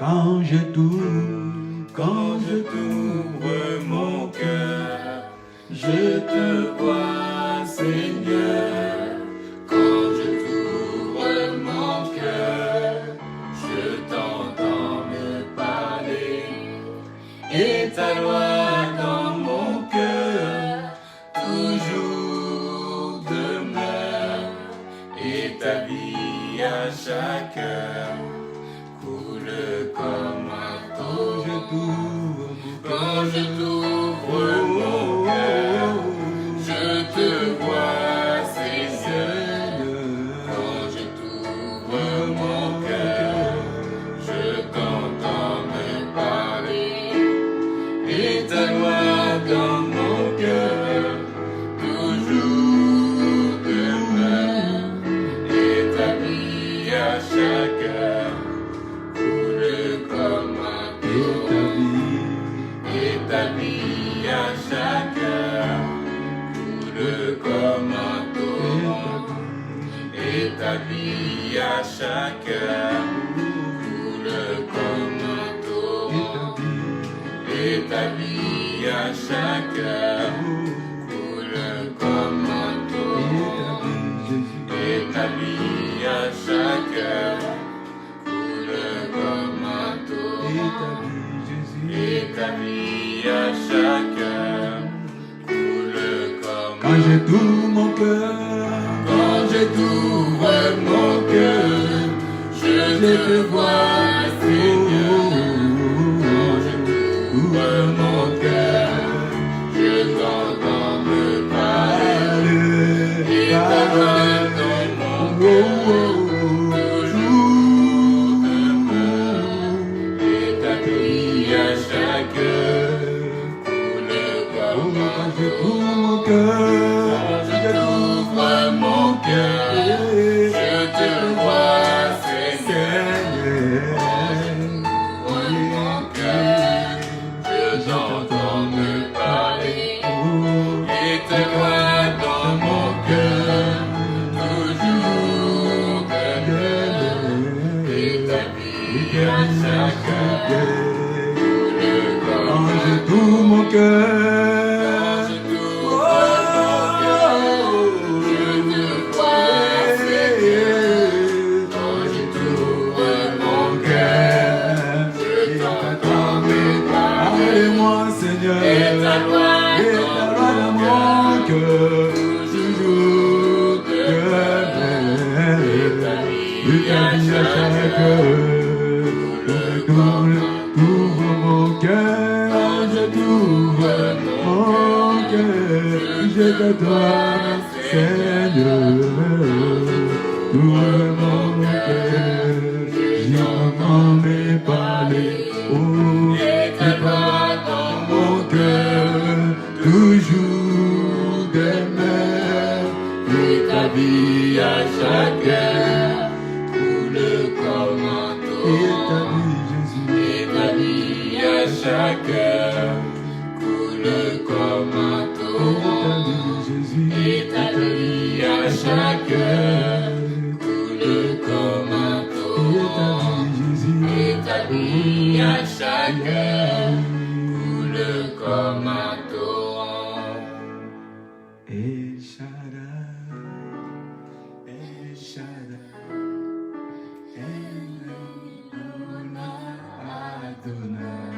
Quand je t'ouvre mon cœur, je te vois, Seigneur. Quand je t'ouvre mon cœur, je t'entends me parler. Et ta loi dans mon cœur toujours demeure. Et ta vie à chaque heure coule comme un torrent. Quand je t'ouvre mon cœur, je te vois, Seigneur. Quand je t'ouvre mon cœur, je t'entends me parler. Et ta loi dans mon cœur toujours demeure. Et ta vie à chaque heure coule comme un torrent. Et ta vie à chaque heure coule comme un torrent. Et ta vie à chaque heure coule comme un torrent. Et ta vie à chaque heure coule comme un torrent. Et ta vie à chaque heure coule comme un torrent. Et ta vie à chaque heure coule comme Quand je t'ouvre mon cœur, quand je t'ouvre mon cœur, je te vois, Seigneur. Quand je t'ouvre mon cœur, je t'entends me parler. Et ta loi dans mon cœur toujours demeure. Et ta vie à chaque heure coule comme un torrent. mon cœur, Quand je t'ouvre mon cœur, je te vois, Seigneur. Quand je t'ouvre mon cœur, je t'entends me parler. Et ta loi dans mon cœur toujours demeure. Et ta vie à chaque heure coule comme quand je un t'ouvre mon torrent. cœur, Quand je t'ouvre mon cœur, je te vois, Seigneur. Quand je t'ouvre mon cœur, je t'entends me parler. parlez-moi Seigneur, Et ta loi et ta loi dans mon cœur, toujours demeure. Et ta vie à chaque heure, comme un t'ouvre mon cœur, Quand je t'ouvre mon cœur, je te dois, Seigneur. Ouvre mon cœur, j'entends me parler. Oh, Et ta loi dans mon cœur, toujours demeure. Et ta vie à chaque heure coule comme un Et ta torrent. vie, Jésus, Et ta vie à chaque heure coule comme un et ta torrent. vie, Jésus, Et ta vie à chaque heure coule comme un et ta torrent. vie, Jésus, Et ta vie à chaque heure coule comme un torrent. El Shaddai, El Shaddai, El Adonai.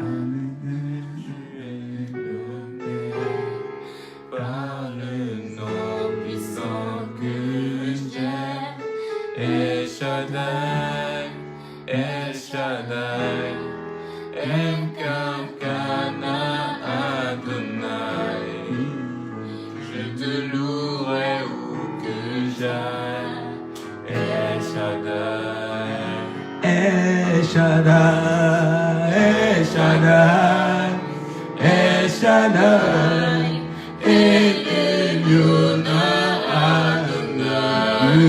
Amen. Tu es le Père, par le nom puissant que j'aime. El Shaddai, El Shaddai, Elkana Adonai. Je te louerai où que j'aille. El Shaddai, El Shaddai, El Shaddai, El Shaddai, El Elyon Adonai.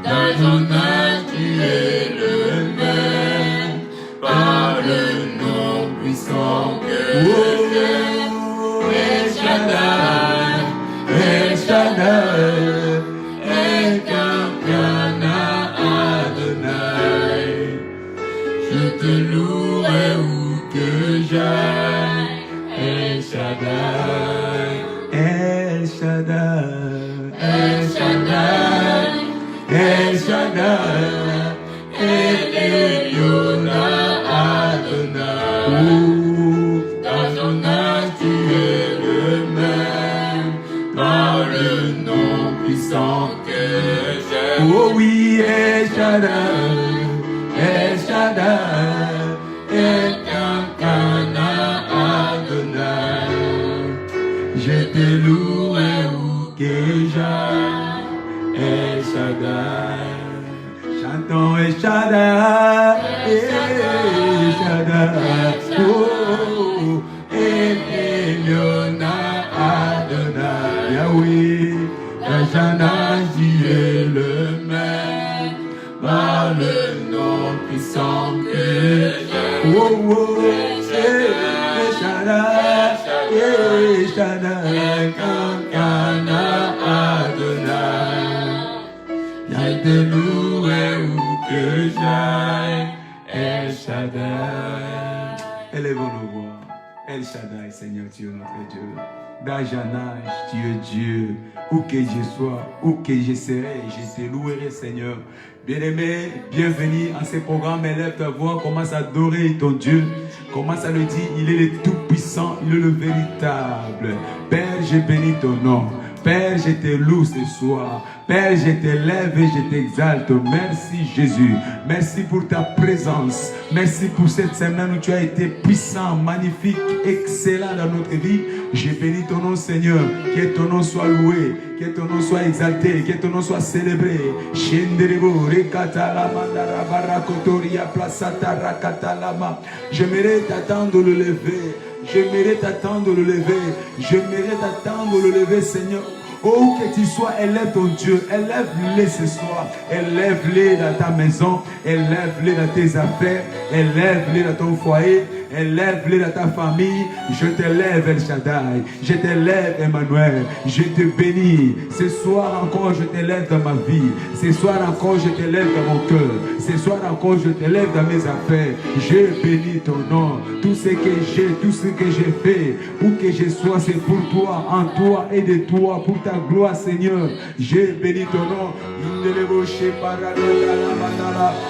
dans ton âge tu es le même, par le nom puissant que j'aime. El Shaddai, El Shaddai, Elkana Adonai. te louerai où que j'aille. El Shaddai, El Shaddai, El Shaddai, El Shaddai, El Elyon Adonai. Dans ton âge tu es le même, par le nom puissant que j'aime. Oh oui, El Shaddai, El Shaddai, El Elyon Adonai. Je te louerai où que j'aille. El Shaddai, chantons El Shaddai, El Shaddai, oh, El Elyon Adonai. Yahweh, El Shaddai, tu es le même, par le nom puissant que j'aime. Oh, oh, El Shaddai, El Shaddai, Kankana Adonai. Je te louerai où que j'aille. El Shaddai. Élevons nos voix. El Shaddai, Seigneur, tu es notre Dieu. Dans un âge, tu es Dieu. Où que je sois, où que je serai, je te louerai, Seigneur. Bien-aimé, bienvenue à ce programme. Élève ta voix, commence à adorer ton Dieu. Commence à le dire, il est le tout-puissant, il est le véritable. Père, je bénis ton nom. Père, je te loue ce soir. Père, je t'élève et je t'exalte. Merci Jésus. Merci pour ta présence. Merci pour cette semaine où tu as été puissant, magnifique, excellent dans notre vie. Je bénis ton nom, Seigneur. Que ton nom soit loué. Que ton nom soit exalté. Que ton nom soit célébré. J'aimerais t'attendre de le lever. J'aimerais t'attendre de le lever. J'aimerais t'attendre de le lever, Seigneur. Oh, que tu sois, élève ton Dieu, élève-les ce soir, élève-les dans ta maison, élève-les dans tes affaires, élève-les dans ton foyer, élève-les dans ta famille. Je t'élève, El Shaddai, je t'élève, Emmanuel, je te bénis. Ce soir encore, je t'élève dans ma vie. Ce soir encore, je t'élève dans mon cœur. Ce soir encore, je t'élève dans mes affaires. Je bénis ton nom. Tout ce que j'ai, tout ce que j'ai fait, où que je sois, c'est pour toi, en toi et de toi, pour ta gloire, Seigneur. Je bénis ton nom.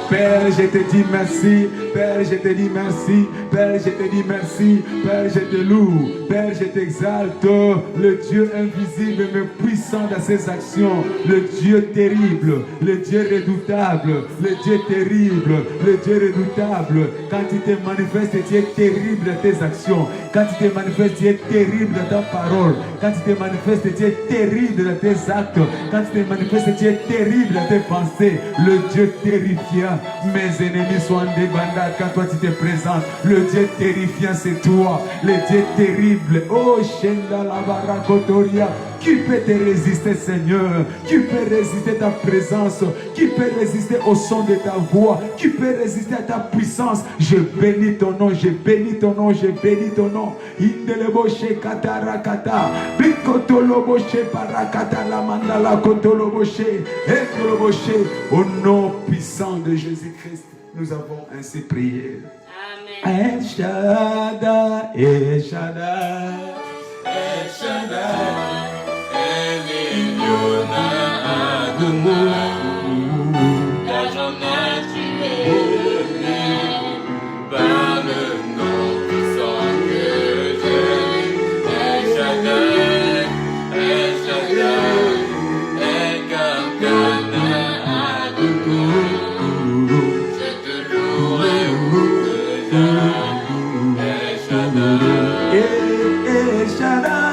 Père, je te dis merci. Père, je te dis merci. Père, je te dis merci. Père, je te loue. Père, je t'exalte. Le Dieu invisible mais puissant dans ses actions. Le Dieu terrible. Le Dieu redoutable. Le Dieu terrible. Le Dieu redoutable. Quand il te manifeste, tu es terrible dans tes actions. Quand il te manifeste, tu es terrible dans ta parole. Quand il te manifeste, tu es terrible dans tes actes. Quand il te manifeste, tu es terrible dans tes pensées. Le Dieu terrifiant. Mes ennemis sont en débandade quand toi tu te présentes. Le Dieu terrifiant, c'est toi. Le Dieu terrible. Oh, Shenda la Barakotoria. Qui peut te résister, Seigneur? Qui peut résister ta présence? Qui peut résister au son de ta voix? Qui peut résister à ta puissance? Je bénis ton nom, je bénis ton nom, je bénis ton nom. Indeleboshe katarakata, blikotoloboshe parakata la mandala kotoloboshe, etoloboshe. Au nom puissant de Jésus-Christ, nous avons ainsi prié. Amen. El Shaddai, El Shaddai, El Shaddai. Par le nom puissant que j'aime, El Shaddai, El Shaddai, El Kankana Adonai. Je te louerai où que j'aille, El Shaddai, El Shaddai, El Shaddai.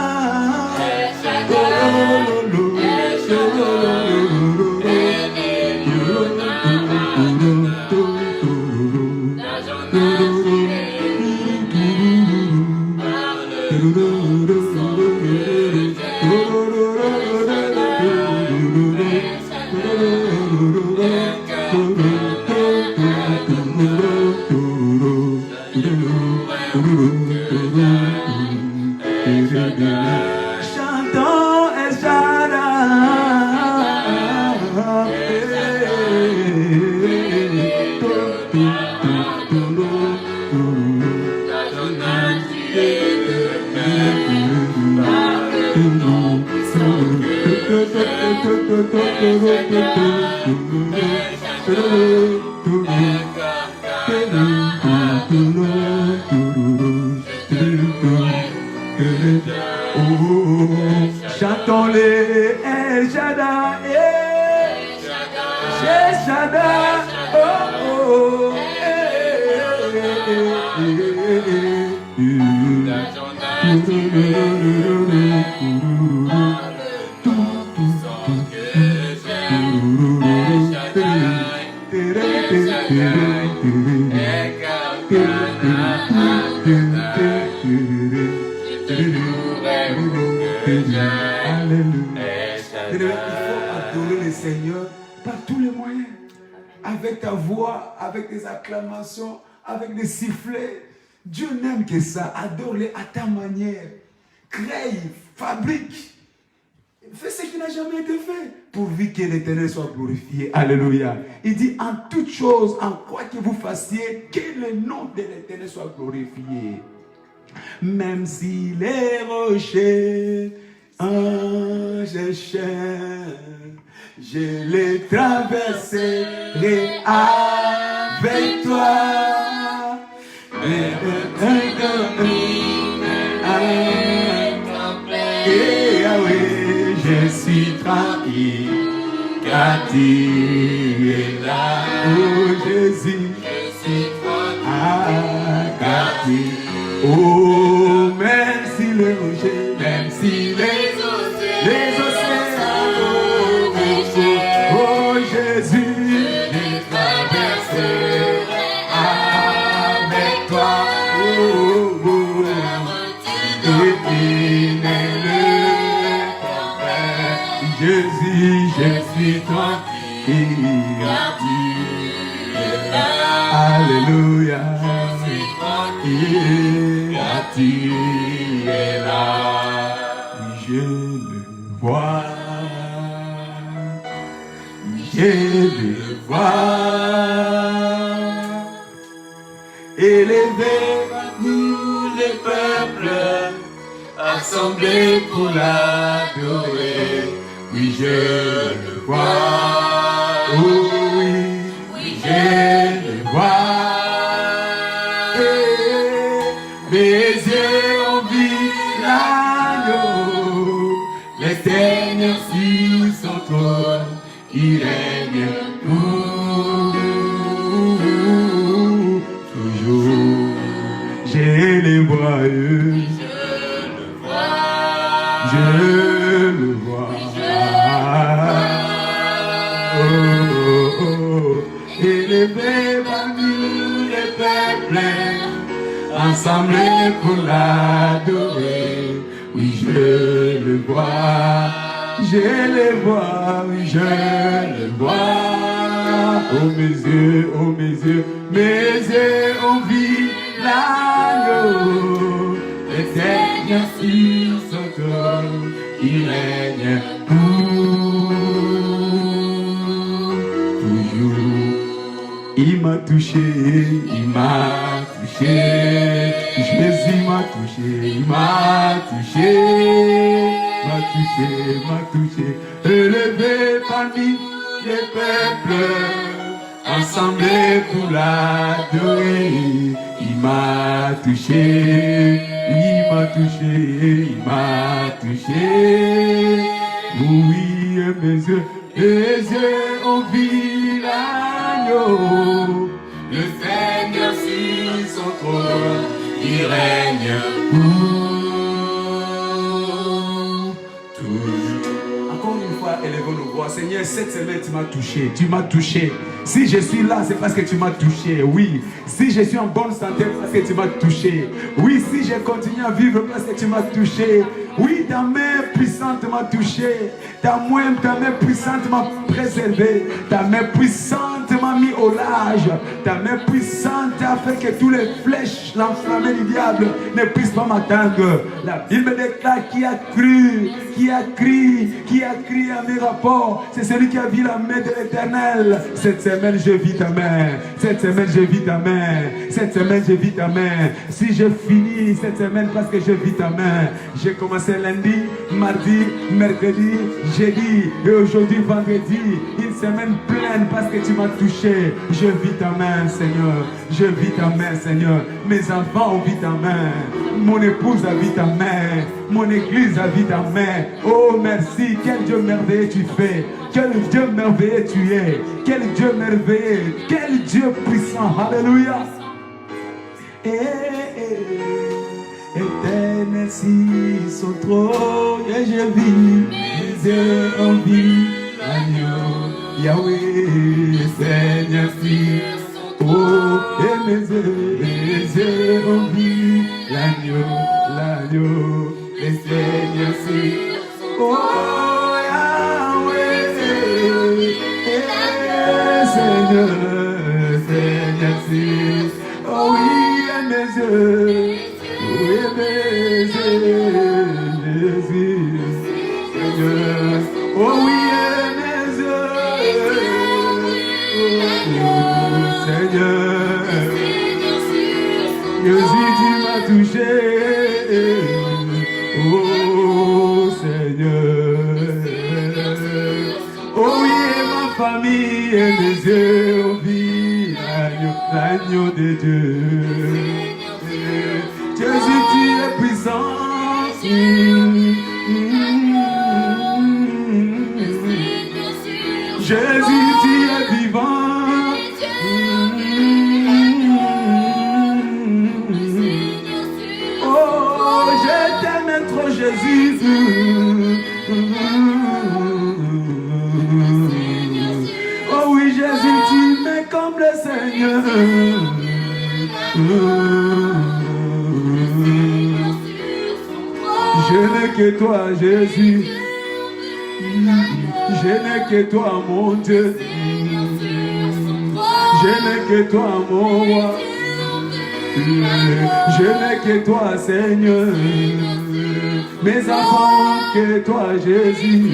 Chantons El Shaddai. Chantons-les, El Shaddai, El Shaddai, oh, oh, Il faut adorer le Seigneur par tous les moyens. Avec ta voix, avec des acclamations, avec des sifflets. Dieu n'aime que ça. Adore-le à ta manière. Crée, fabrique. Fais ce qui n'a jamais été fait. Pourvu que l'Éternel soit glorifié. Alléluia. Il dit en toute chose, en quoi que vous fassiez, que le nom de l'Éternel soit glorifié. Même si les rochers je chaîne, je les traverserai avec toi. Et je suis tranquille, car tu es là. Oh Jésus, je suis tranquille, car tu es là. Oh, même si les rochers, même si les océans, oh Jésus, je traverserai avec toi. Oh, oh, Jésus, je suis tranquille, car tu es là. Alléluia. Car tu es là, je le vois, je le vois, élevé nous les peuples, assemblés pour l'adorer, oui je le vois, oh oui, je le vois. Mes yeux ont vu l'agneau, l'Éternel sur son trône, il règne toujours. J'ai les vois, je le vois, oh, oh, oh. Élevé parmi les peuples, ensemble pour l'adorer, oui je le vois, je le vois, oui je le vois. Oh mes yeux ont vu l'agneau, l'Éternel sur son trône, il règne toujours. Il m'a touché, il m'a touché, Jésus m'a touché, il m'a touché, m'a touché, m'a touché, élevé parmi les peuples, ensemble pour l'adorer, il m'a touché, il m'a touché, il m'a touché, oui, mes yeux ont vu l'agneau. Le Seigneur sur son trône, il règne pour toujours. Encore une fois, élevons nos voix. Seigneur, cette semaine, tu m'as touché. Tu m'as touché. Si je suis là, c'est parce que tu m'as touché. Oui. Si je suis en bonne santé, c'est parce que tu m'as touché. Oui, si je continue à vivre, parce que tu m'as touché. Oui, ta main puissante m'a touché. Ta main puissante m'a préservé. Ta main puissante m'a mis au large. Ta main puissante a fait que tous les flèches l'enflammées du diable ne puissent pas m'atteindre. La Bible déclare qui a cru, qui a crié à mes rapports. C'est celui qui a vu la main de l'Éternel cette semaine. semaine, je vis ta main. Cette semaine, je vis ta main. Cette semaine, je vis ta main. Si je finis cette semaine parce que je vis ta main. J'ai commencé lundi, mardi, mercredi, jeudi et aujourd'hui vendredi. Une semaine pleine parce que tu m'as touché. Je vis ta main, Seigneur. Je vis ta main, Seigneur. Mes enfants ont vu ta main. Mon épouse a vu ta main. Mon église a vu ta main. Oh, merci. Quel Dieu merveilleux tu fais. Quel Dieu merveilleux tu es. Quel Dieu merveilleux. Quel Dieu puissant. Alléluia. Éternel, si son trône et je vis, mes yeux en vie, l'agneau, Yahweh, Seigneur, si, oh, et mes yeux en vie, l'agneau, le Seigneur, si, oh, Yahweh, Seigneur, Seigneur, si, oh oui, et mes yeux. Oui, mes yeux, Seigneur. Oh oui, mes yeux, oh, Seigneur. Jésus, tu m'as touché. Oh, Seigneur. Oh oui, et ma famille et mes yeux, oh oui, l'agneau de Dieu. Jésus, tu es puissant. Jésus, tu es vivant. Oh, je t'aime trop, Jésus. Oh oui, Jésus, tu m'es comme le Seigneur. Je n'ai que toi, Jésus. Je n'ai que toi, mon Dieu. Je n'ai que toi, mon roi. Je n'ai que toi, Seigneur. Mes enfants, que toi, Jésus.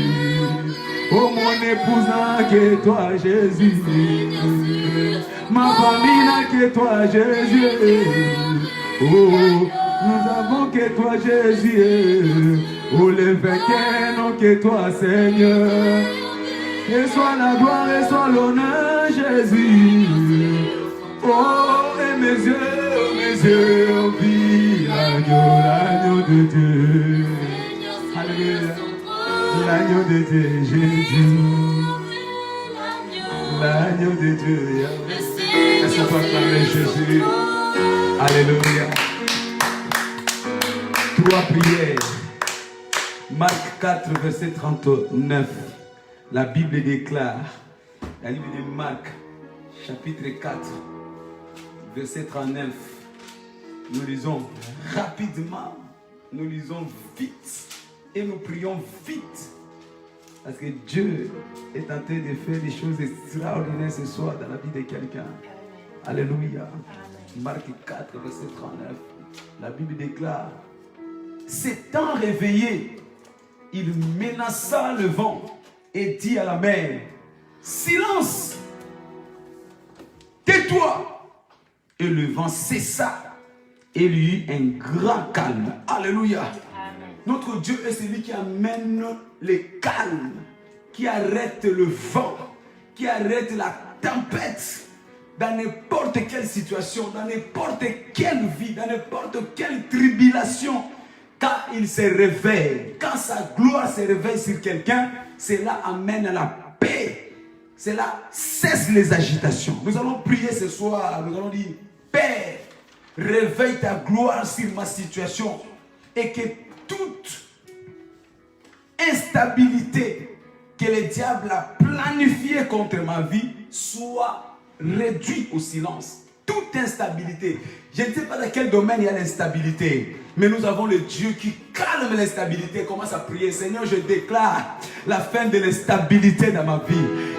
Oh, mon épouse n'a que toi, Jésus. Ma famille n'a que toi, Jésus. Oh, nous avons que toi, Jésus. Oh, les vainqueurs n'ont que toi, Seigneur. Et soit la gloire et soit l'honneur, Jésus. Oh, et mes yeux, oh, vie, l'agneau de Dieu. Alléluia. L'agneau de Dieu, Jésus. L'agneau de Dieu. Est-ce qu'on peut acclamer Jésus? Alléluia. Trois prières. Marc 4, verset 39. La Bible déclare, la Bible de Marc, chapitre 4, verset 39. Nous lisons rapidement, nous lisons vite et nous prions vite. Parce que Dieu est en train de faire des choses extraordinaires ce soir dans la vie de quelqu'un. Alléluia. Marc 4, verset 39. La Bible déclare, s'étant réveillé, il menaça le vent et dit à la mer, silence, tais-toi. Et le vent cessa et il y eut un grand calme. Alléluia. Amen. Notre Dieu est celui qui amène le calme, qui arrête le vent, qui arrête la tempête dans n'importe quelle situation, dans n'importe quelle vie, dans n'importe quelle tribulation. Quand il se réveille, quand sa gloire se réveille sur quelqu'un, cela amène à la paix. Cela cesse les agitations. Nous allons prier ce soir, nous allons dire, Père, réveille ta gloire sur ma situation et que toute instabilité que le diable a planifiée contre ma vie soit réduite au silence. Toute instabilité. Je ne sais pas dans quel domaine il y a l'instabilité. Mais nous avons le Dieu qui calme l'instabilité. Commence à prier. Seigneur, je déclare la fin de l'instabilité dans ma vie.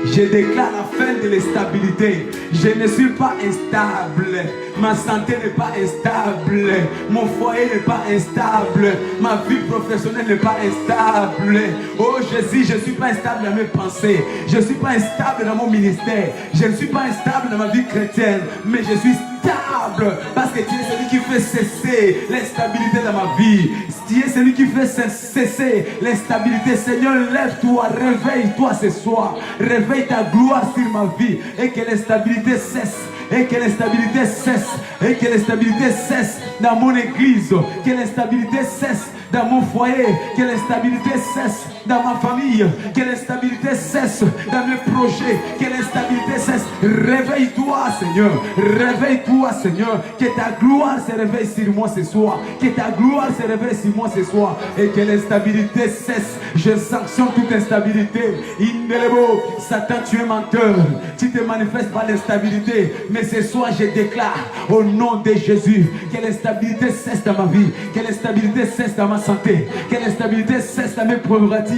Je déclare la fin de l'instabilité. Je ne suis pas instable. Ma santé n'est pas instable. Mon foyer n'est pas instable. Ma vie professionnelle n'est pas instable. Oh Jésus, je ne suis pas instable dans mes pensées. Je ne suis pas instable dans mon ministère. Je ne suis pas instable dans ma vie chrétienne. Mais je suis stable. Parce que tu es celui qui fait cesser l'instabilité dans ma vie. Tu es celui qui fait cesser l'instabilité. Seigneur, lève-toi, réveille-toi ce soir. Réveille ta gloire sur ma vie. Et que l'instabilité cesse. Et que l'instabilité cesse. Et que l'instabilité cesse dans mon église. Que l'instabilité cesse dans mon foyer. Que l'instabilité cesse dans ma famille. Que l'instabilité cesse dans mes projets. Que l'instabilité cesse. Réveille-toi, Seigneur. Réveille-toi, Seigneur. Que ta gloire se réveille sur moi ce soir. Que ta gloire se réveille sur moi ce soir. Et que l'instabilité cesse. Je sanctionne toute instabilité. Indélébо, Satan, tu es menteur. Tu te manifestes par l'instabilité. Mais ce soir, je déclare au nom de Jésus que l'instabilité cesse dans ma vie. Que l'instabilité cesse dans ma santé. Que l'instabilité cesse dans mes prérogatives.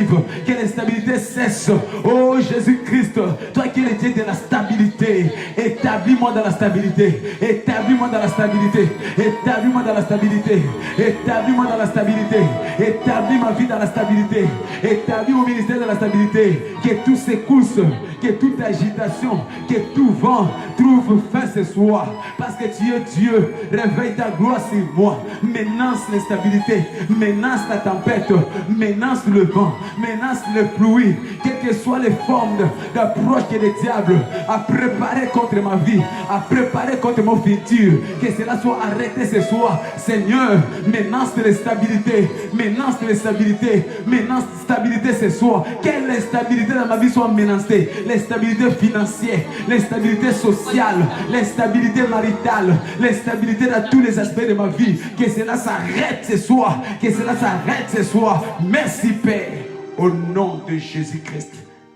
Que l'instabilité cesse. Oh Jésus-Christ, toi qui es le Dieu de la stabilité, établis-moi dans la stabilité. Établis-moi dans la stabilité. Établis-moi dans la stabilité. Établis-moi dans la stabilité. Établis ma vie dans la stabilité. Établis mon ministère dans la stabilité. Que tout secousse, que toute agitation, que tout vent trouve fin ce soir. Parce que tu es Dieu. Réveille ta gloire sur moi. Menace l'instabilité. Menace la tempête. Menace le vent. Menace le pluie. Quelles que soient les formes d'approche que le diable a préparé contre ma vie, a préparé contre mon futur, que cela soit arrêté ce soir. Seigneur, menace l'instabilité. Menace l'instabilité. Menace l'instabilité ce soir. Quelle instabilité dans ma vie soit menacée. L'instabilité financière, l'instabilité sociale, l'instabilité maritale, l'instabilité dans tous les aspects de ma vie. Que cela s'arrête ce soir. Que cela s'arrête ce soir. Merci Père. Au nom de Jésus-Christ,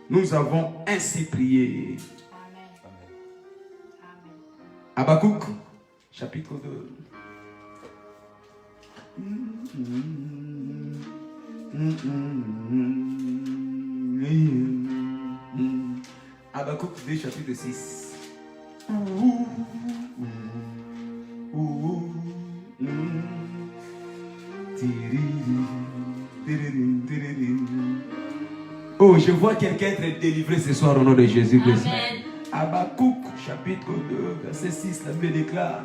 nous avons ainsi prié. Amen. Habakkuk, chapitre 2. Habakkuk 2, chapitre 6. Oh, je vois quelqu'un être délivré ce soir au nom de Jésus-Christ. Habakkuk, chapitre 2, verset 6, la Bible déclare.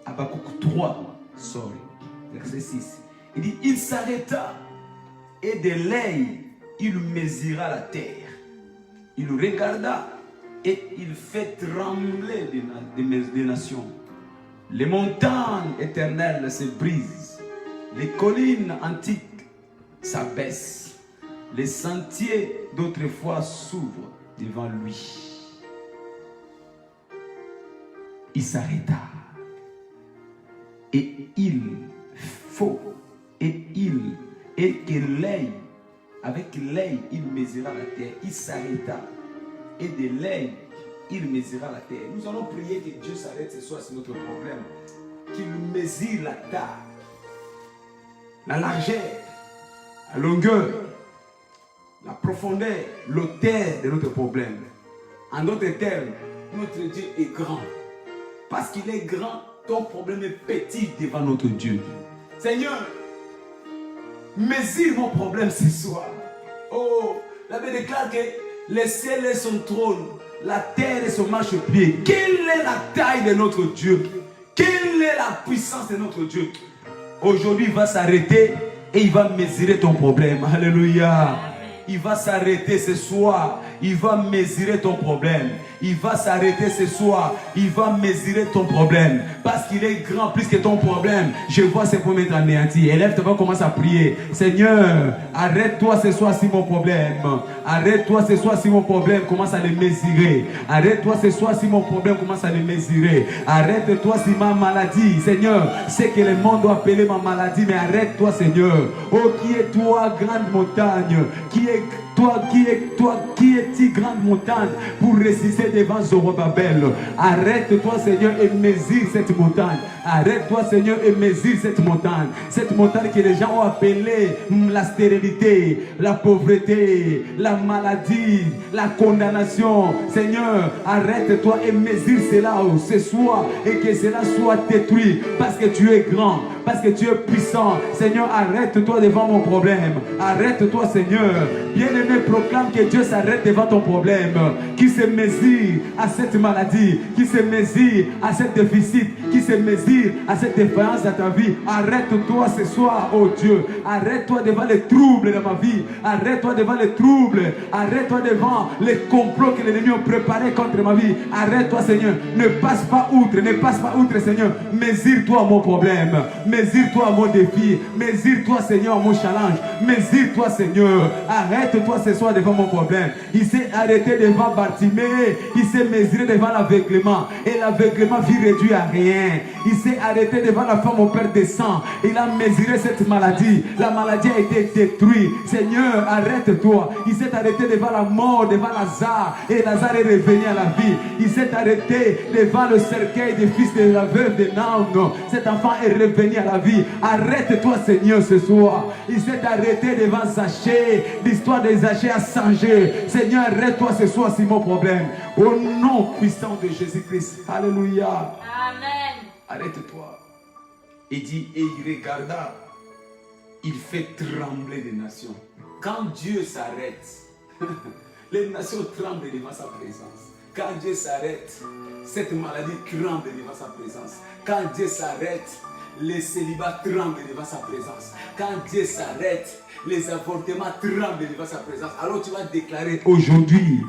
Habakkuk 3, verset 6. Il dit, il s'arrêta et de l'œil, il mesura la terre. Il regarda et il fait trembler des nations. Les montagnes éternelles se brisent. Les collines antiques s'abaissent. Les sentiers d'autrefois s'ouvrent devant lui. Il s'arrêta. Et il faut. Et que l'œil, avec l'œil, il mesura la terre. Il s'arrêta. Et de l'œil, il mesura la terre. Nous allons prier que Dieu s'arrête ce soir sur notre problème. Qu'il mesure la taille, la largeur, la longueur, la profondeur, l'auteur de notre problème. En d'autres termes, notre Dieu est grand. Parce qu'il est grand, ton problème est petit devant notre Dieu. Seigneur, mesure mon problème ce soir. Oh, la Bible déclare que le ciel est son trône, la terre est son marchepied. Quelle est la taille de notre Dieu? Quelle est la puissance de notre Dieu? Aujourd'hui, il va s'arrêter et il va mesurer ton problème. Alléluia. Il va s'arrêter ce soir. Il va mesurer ton problème. il va s'arrêter ce soir. Il va mesurer ton problème. Parce qu'il est grand plus que ton problème. Je vois ses problèmes être anéantis. Élève-toi, commence à prier. Seigneur, arrête-toi ce soir si mon problème. Arrête-toi ce soir si mon problème commence à le mesurer. Arrête-toi ce soir si mon problème commence à le mesurer. Arrête-toi si ma maladie, Seigneur, c'est que le monde doit appeler ma maladie, mais arrête-toi, Seigneur. Oh, qui est toi, grande montagne? Qui est grande montagne pour résister devant Zorobabel? Arrête-toi, Seigneur, et mesure cette montagne. Arrête-toi, Seigneur, et mesure cette montagne. Cette montagne que les gens ont appelée la stérilité, la pauvreté, la maladie, la condamnation. Seigneur, arrête-toi et mesure cela ce soir et que cela soit détruit parce que tu es grand, parce que tu es puissant. Seigneur, arrête-toi devant mon problème. Arrête-toi, Seigneur. Bien-aimé, proclame que Dieu s'arrête devant ton problème, qui se mesure à cette maladie, qui se mesure à ce déficit, qui se mesure à cette défaillance dans ta vie. Arrête-toi ce soir, oh Dieu. Arrête-toi devant les troubles de ma vie. Arrête-toi devant les troubles. Arrête-toi devant les complots que l'ennemi a préparés contre ma vie. Arrête-toi, Seigneur. Ne passe pas outre, ne passe pas outre, Seigneur. Mesure-toi à mon problème. Mesure-toi à mon défi. Mesure-toi, Seigneur, à mon challenge. Mesure-toi, Seigneur. Arrête-toi ce soir devant mon problème. Il s'est arrêté devant Bartimée. Il s'est mesuré devant l'aveuglement. Et l'aveuglement vit réduit à rien. Il s'est arrêté devant la femme au père des sangs. Il a mesuré cette maladie. La maladie a été détruite. Seigneur, arrête-toi. Il s'est arrêté devant la mort, devant Lazare. Et Lazare est revenu à la vie. Il s'est arrêté devant le cercueil des fils de la veuve de Naon. Cet enfant est revenu à la vie. Arrête-toi, Seigneur, ce soir. Il s'est arrêté devant Zachée. L'histoire de Zachée a changé. Seigneur, arrête-toi ce soir si mon problème. Au nom puissant de Jésus-Christ. Alléluia. Amen. Arrête-toi. Il dit, et il regarda. Il fait trembler les nations. Quand Dieu s'arrête, les nations tremblent devant sa présence. Quand Dieu s'arrête, cette maladie tremble devant sa présence. Quand Dieu s'arrête, les célibats tremblent devant sa présence. Quand Dieu s'arrête, les avortements tremblent devant sa présence. Alors tu vas déclarer aujourd'hui,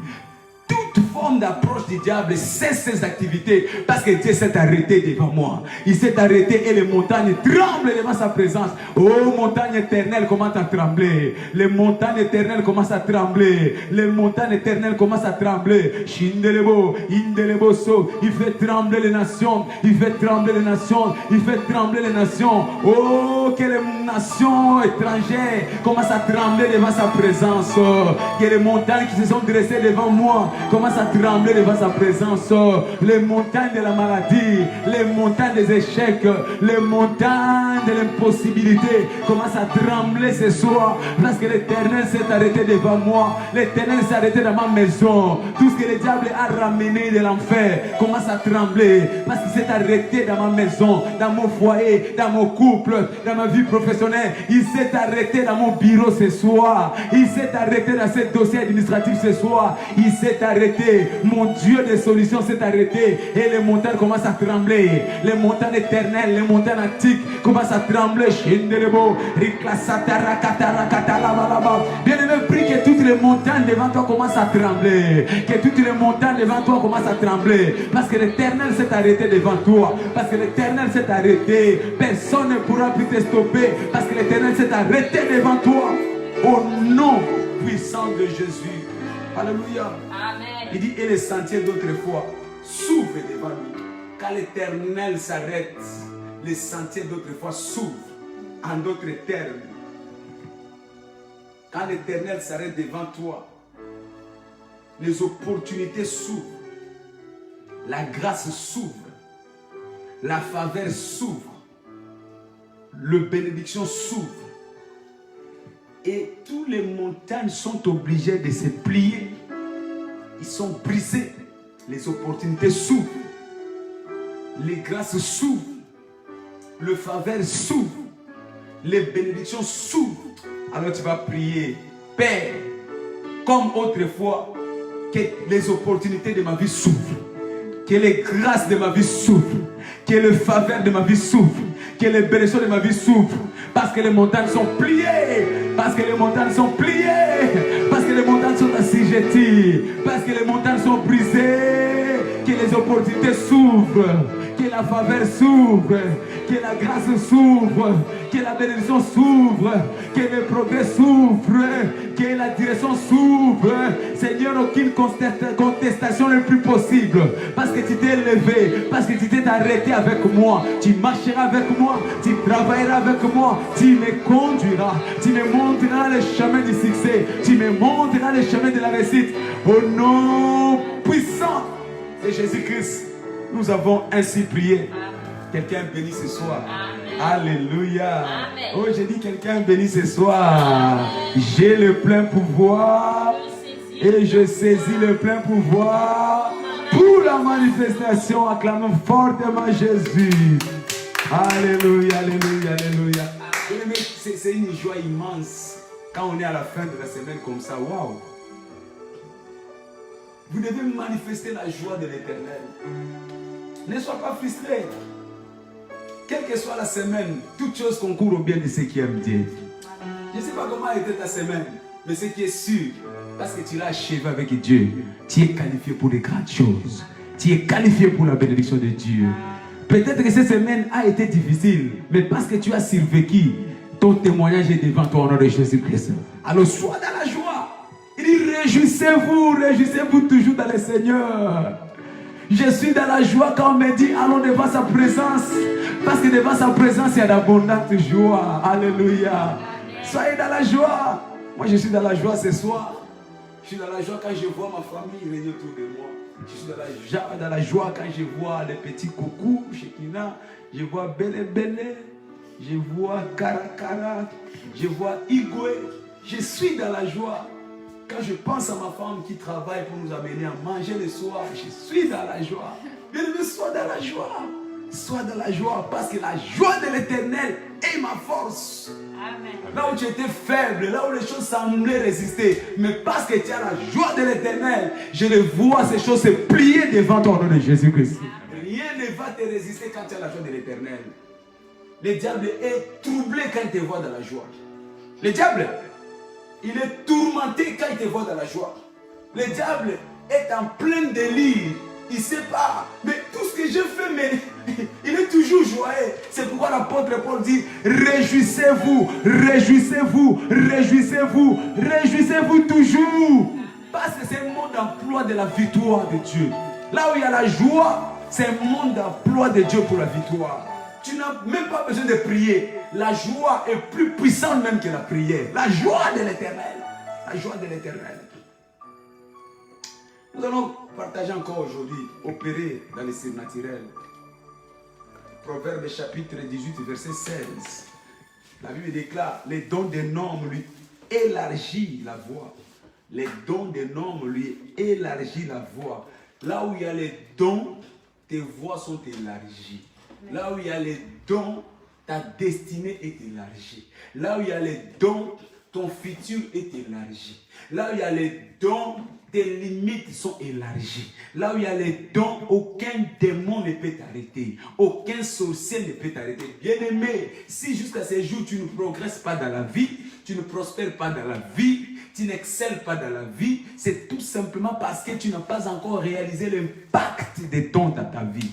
toute forme d'approche du diable cesse ses activités parce que Dieu s'est arrêté devant moi. Il s'est arrêté et les montagnes tremblent devant sa présence. Oh, montagne éternelle commence à trembler. Les montagnes éternelles commencent à trembler. Les montagnes éternelles commencent à trembler. Shindelebo, Indelebo So. Il fait trembler les nations. Il fait trembler les nations. Il fait trembler les nations. Oh, que les nations étrangères commencent à trembler devant sa présence. Que les montagnes qui se sont dressées devant moi commence à trembler devant sa présence. Les montagnes de la maladie, les montagnes des échecs, les montagnes de l'impossibilité commencent à trembler ce soir parce que l'Éternel s'est arrêté devant moi. L'Éternel s'est arrêté dans ma maison. Tout ce que le diable a ramené de l'enfer commence à trembler parce qu'il s'est arrêté dans ma maison, dans mon foyer, dans mon couple, dans ma vie professionnelle. Il s'est arrêté dans mon bureau ce soir. Il s'est arrêté dans ce dossier administratif ce soir. Il s'est arrêté. Mon Dieu des solutions s'est arrêté. Et les montagnes commencent à trembler. Les montagnes éternelles, les montagnes antiques commencent à trembler. Bien-aimé, prie que toutes les montagnes devant toi commencent à trembler. Que toutes les montagnes devant toi commencent à trembler. Parce que l'Éternel s'est arrêté devant toi. Parce que l'Éternel s'est arrêté. Personne ne pourra plus te stopper. Parce que l'Éternel s'est arrêté devant toi. Au nom puissant de Jésus. Alléluia. Amen. Il dit, et les sentiers d'autrefois s'ouvrent devant lui. Quand l'Éternel s'arrête, les sentiers d'autrefois s'ouvrent. En d'autres termes, quand l'Éternel s'arrête devant toi, les opportunités s'ouvrent. La grâce s'ouvre. La faveur s'ouvre. La bénédiction s'ouvre. Et toutes les montagnes sont obligées de se plier. Ils sont brisés. Les opportunités s'ouvrent. Les grâces s'ouvrent. Le faveur s'ouvre. Les bénédictions s'ouvrent. Alors tu vas prier. Père, comme autrefois, que les opportunités de ma vie s'ouvrent. Que les grâces de ma vie s'ouvrent. Que le faveur de ma vie s'ouvre. Que les bénédictions de ma vie s'ouvrent. Parce que les montagnes sont pliées. Parce que les montagnes sont pliées. Parce que les montagnes sont assujetties. Parce que les montagnes sont brisées, que les opportunités s'ouvrent, que la faveur s'ouvre, que la grâce s'ouvre, que la bénédiction s'ouvre, que le progrès s'ouvre, que la direction s'ouvre. Seigneur, aucune contestation n'est plus possible. Parce que tu t'es levé, parce que tu t'es arrêté avec moi. Tu marcheras avec moi, tu travailleras avec moi, tu me conduiras, tu me montreras le chemin du succès, tu me montreras le chemin de la réussite. Au nom puissant de Jésus-Christ, nous avons ainsi prié. Quelqu'un béni ce soir. Amen. Alléluia. Amen. Oh, j'ai dit quelqu'un béni ce soir. J'ai le plein pouvoir et je saisis le plein pouvoir pour la manifestation. Acclamons fortement Jésus. Alléluia, alléluia, alléluia. C'est une joie immense quand on est à la fin de la semaine comme ça. Waouh! Vous devez manifester la joie de l'Éternel. Ne sois pas frustré. Quelle que soit la semaine, toute chose concourt au bien de ceux qui aiment Dieu. Je ne sais pas comment était ta semaine, mais ce qui est sûr, parce que tu l'as achevé avec Dieu, tu es qualifié pour de grandes choses. Tu es qualifié pour la bénédiction de Dieu. Peut-être que cette semaine a été difficile, mais parce que tu as survécu, ton témoignage est devant toi au nom de Jésus-Christ. Alors sois dans la joie. Il dit réjouissez-vous toujours dans le Seigneur. Je suis dans la joie quand on me dit allons devant sa présence. Parce que devant sa présence, il y a d'abondante joie. Alléluia. Soyez dans la joie. Moi, je suis dans la joie ce soir. Je suis dans la joie quand je vois ma famille réunie autour de moi. Je suis dans la joie quand je vois les petits coucous chez Kina. Je vois Bele Bele. Je vois Karakara. Je vois Igwe. Je suis dans la joie. Quand je pense à ma femme qui travaille pour nous amener à manger le soir, je suis dans la joie. Bien-aimé, sois dans la joie. Sois dans la joie parce que la joie de l'Éternel est ma force. Amen. Là où tu étais faible, là où les choses semblaient résister, mais parce que tu as la joie de l'Éternel, je le vois ces choses se plier devant toi au nom de Jésus-Christ. Rien ne va te résister quand tu as la joie de l'Éternel. Le diable est troublé quand il te voit dans la joie. Le diable, il est tourmenté quand il te voit dans la joie. Le diable est en plein délire. Il ne sait pas. Mais tout ce que je fais, mais il est toujours joyeux. C'est pourquoi l'apôtre Paul dit réjouissez-vous, réjouissez-vous, réjouissez-vous, réjouissez-vous toujours. Parce que c'est un mode d'emploi de la victoire de Dieu. Là où il y a la joie, c'est un mode d'emploi de Dieu pour la victoire. Tu n'as même pas besoin de prier. La joie est plus puissante même que la prière. La joie de l'Éternel. La joie de l'Éternel. Nous allons partager encore aujourd'hui, opérer dans les surnaturels. Proverbe chapitre 18, verset 16. La Bible déclare, les dons d'un homme lui élargit la voie. Les dons d'un homme lui élargit la voie. Là où il y a les dons, tes voies sont élargies. Là où il y a les dons, ta destinée est élargie. Là où il y a les dons, ton futur est élargi. Là où il y a les dons, tes limites sont élargies. Là où il y a les dons, aucun démon ne peut t'arrêter. Aucun sorcier ne peut t'arrêter. Bien-aimé, si jusqu'à ce jour tu ne progresses pas dans la vie, tu ne prospères pas dans la vie, tu n'excelles pas dans la vie, c'est tout simplement parce que tu n'as pas encore réalisé l'impact des dons dans ta vie.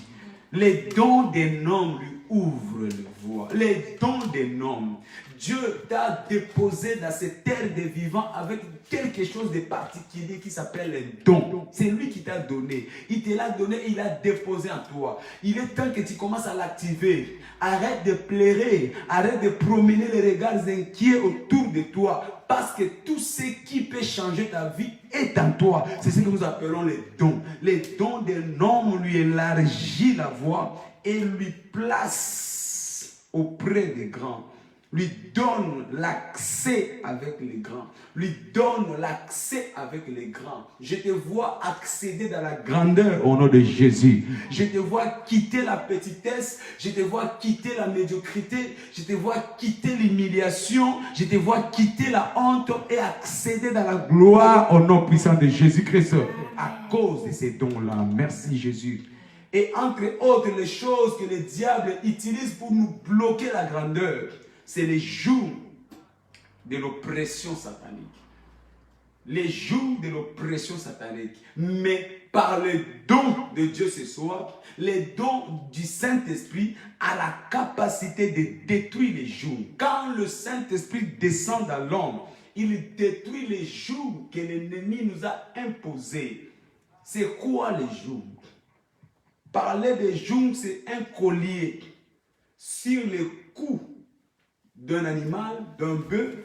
Les dons d'un homme lui ouvrent les voies. Les dons d'un homme. Dieu t'a déposé dans cette terre des vivants avec quelque chose de particulier qui s'appelle un don. C'est lui qui t'a donné. Il te l'a donné, il l'a déposé en toi. Il est temps que tu commences à l'activer. Arrête de pleurer. Arrête de promener les regards inquiets autour de toi. Parce que tout ce qui peut changer ta vie est en toi. C'est ce que nous appelons les dons. Les dons d'un homme lui élargit la voie et lui place auprès des grands. Lui donne l'accès avec les grands. Lui donne l'accès avec les grands. Je te vois accéder dans la grandeur au nom de Jésus. Je te vois quitter la petitesse. Je te vois quitter la médiocrité. Je te vois quitter l'humiliation. Je te vois quitter la honte et accéder dans la gloire au nom puissant de Jésus-Christ. À cause de ces dons-là. Merci Jésus. Et entre autres, les choses que le diable utilise pour nous bloquer la grandeur, c'est les jours de l'oppression satanique. les jours de l'oppression satanique. Mais par les dons de Dieu ce soir, les dons du Saint-Esprit a la capacité de détruire les jours. Quand le Saint-Esprit descend dans l'homme, il détruit les jours que l'ennemi nous a imposés. C'est quoi les jours? Parler des jours, c'est un collier sur le cou d'un animal, d'un bœuf,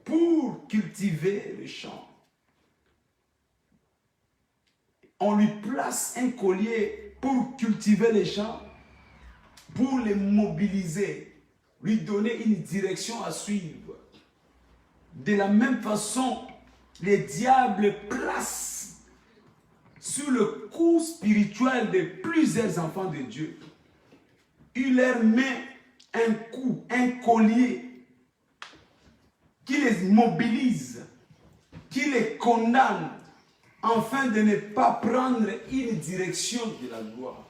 pour cultiver le champ. On lui place un collier pour cultiver les champs, pour les mobiliser, lui donner une direction à suivre. De la même façon, les diables placent sur le cou spirituel de plusieurs enfants de Dieu. Il leur met un coup, un collier qui les mobilise, qui les condamne, afin de ne pas prendre une direction de la gloire,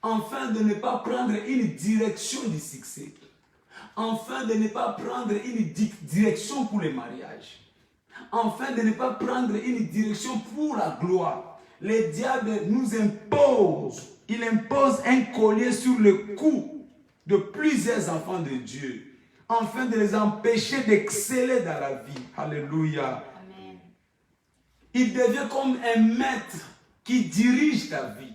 afin de ne pas prendre une direction du succès, afin de ne pas prendre une direction pour le mariage, afin de ne pas prendre une direction pour la gloire. Les diables nous imposent, il impose un collier sur le cou de plusieurs enfants de Dieu, afin de les empêcher d'exceller dans la vie. Alléluia. Amen. Il devient comme un maître qui dirige ta vie.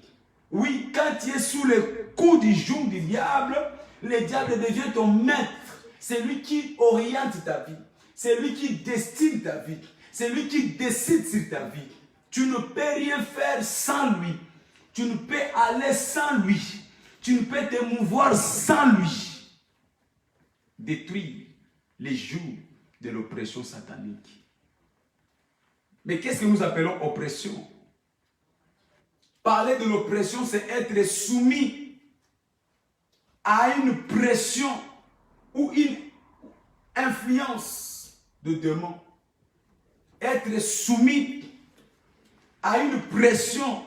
Oui, quand tu es sous le coup du joug du diable, le diable devient ton maître. C'est lui qui oriente ta vie. C'est lui qui destine ta vie. C'est lui qui décide sur ta vie. Tu ne peux rien faire sans lui. Tu ne peux aller sans lui. Tu ne peux te mouvoir sans lui. Détruire les jours de l'oppression satanique. Mais qu'est-ce que nous appelons oppression? Parler de l'oppression, c'est être soumis à une pression ou une influence de démons. Être soumis à une pression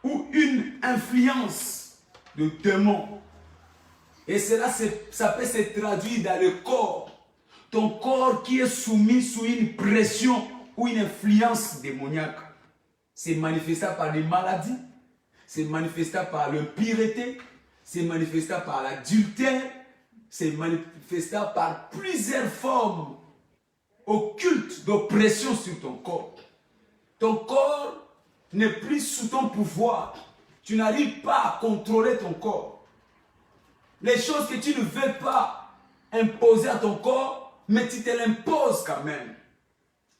ou une influence de démons. Et cela, ça peut se traduire dans le corps. Ton corps qui est soumis sous une pression ou une influence démoniaque. C'est manifesté par les maladies, c'est manifesté par l'impureté, c'est manifesté par l'adultère, c'est manifesté par plusieurs formes occultes d'oppression sur ton corps. Ton corps n'est plus sous ton pouvoir. Tu n'arrives pas à contrôler ton corps. Les choses que tu ne veux pas imposer à ton corps, mais tu te l'imposes quand même.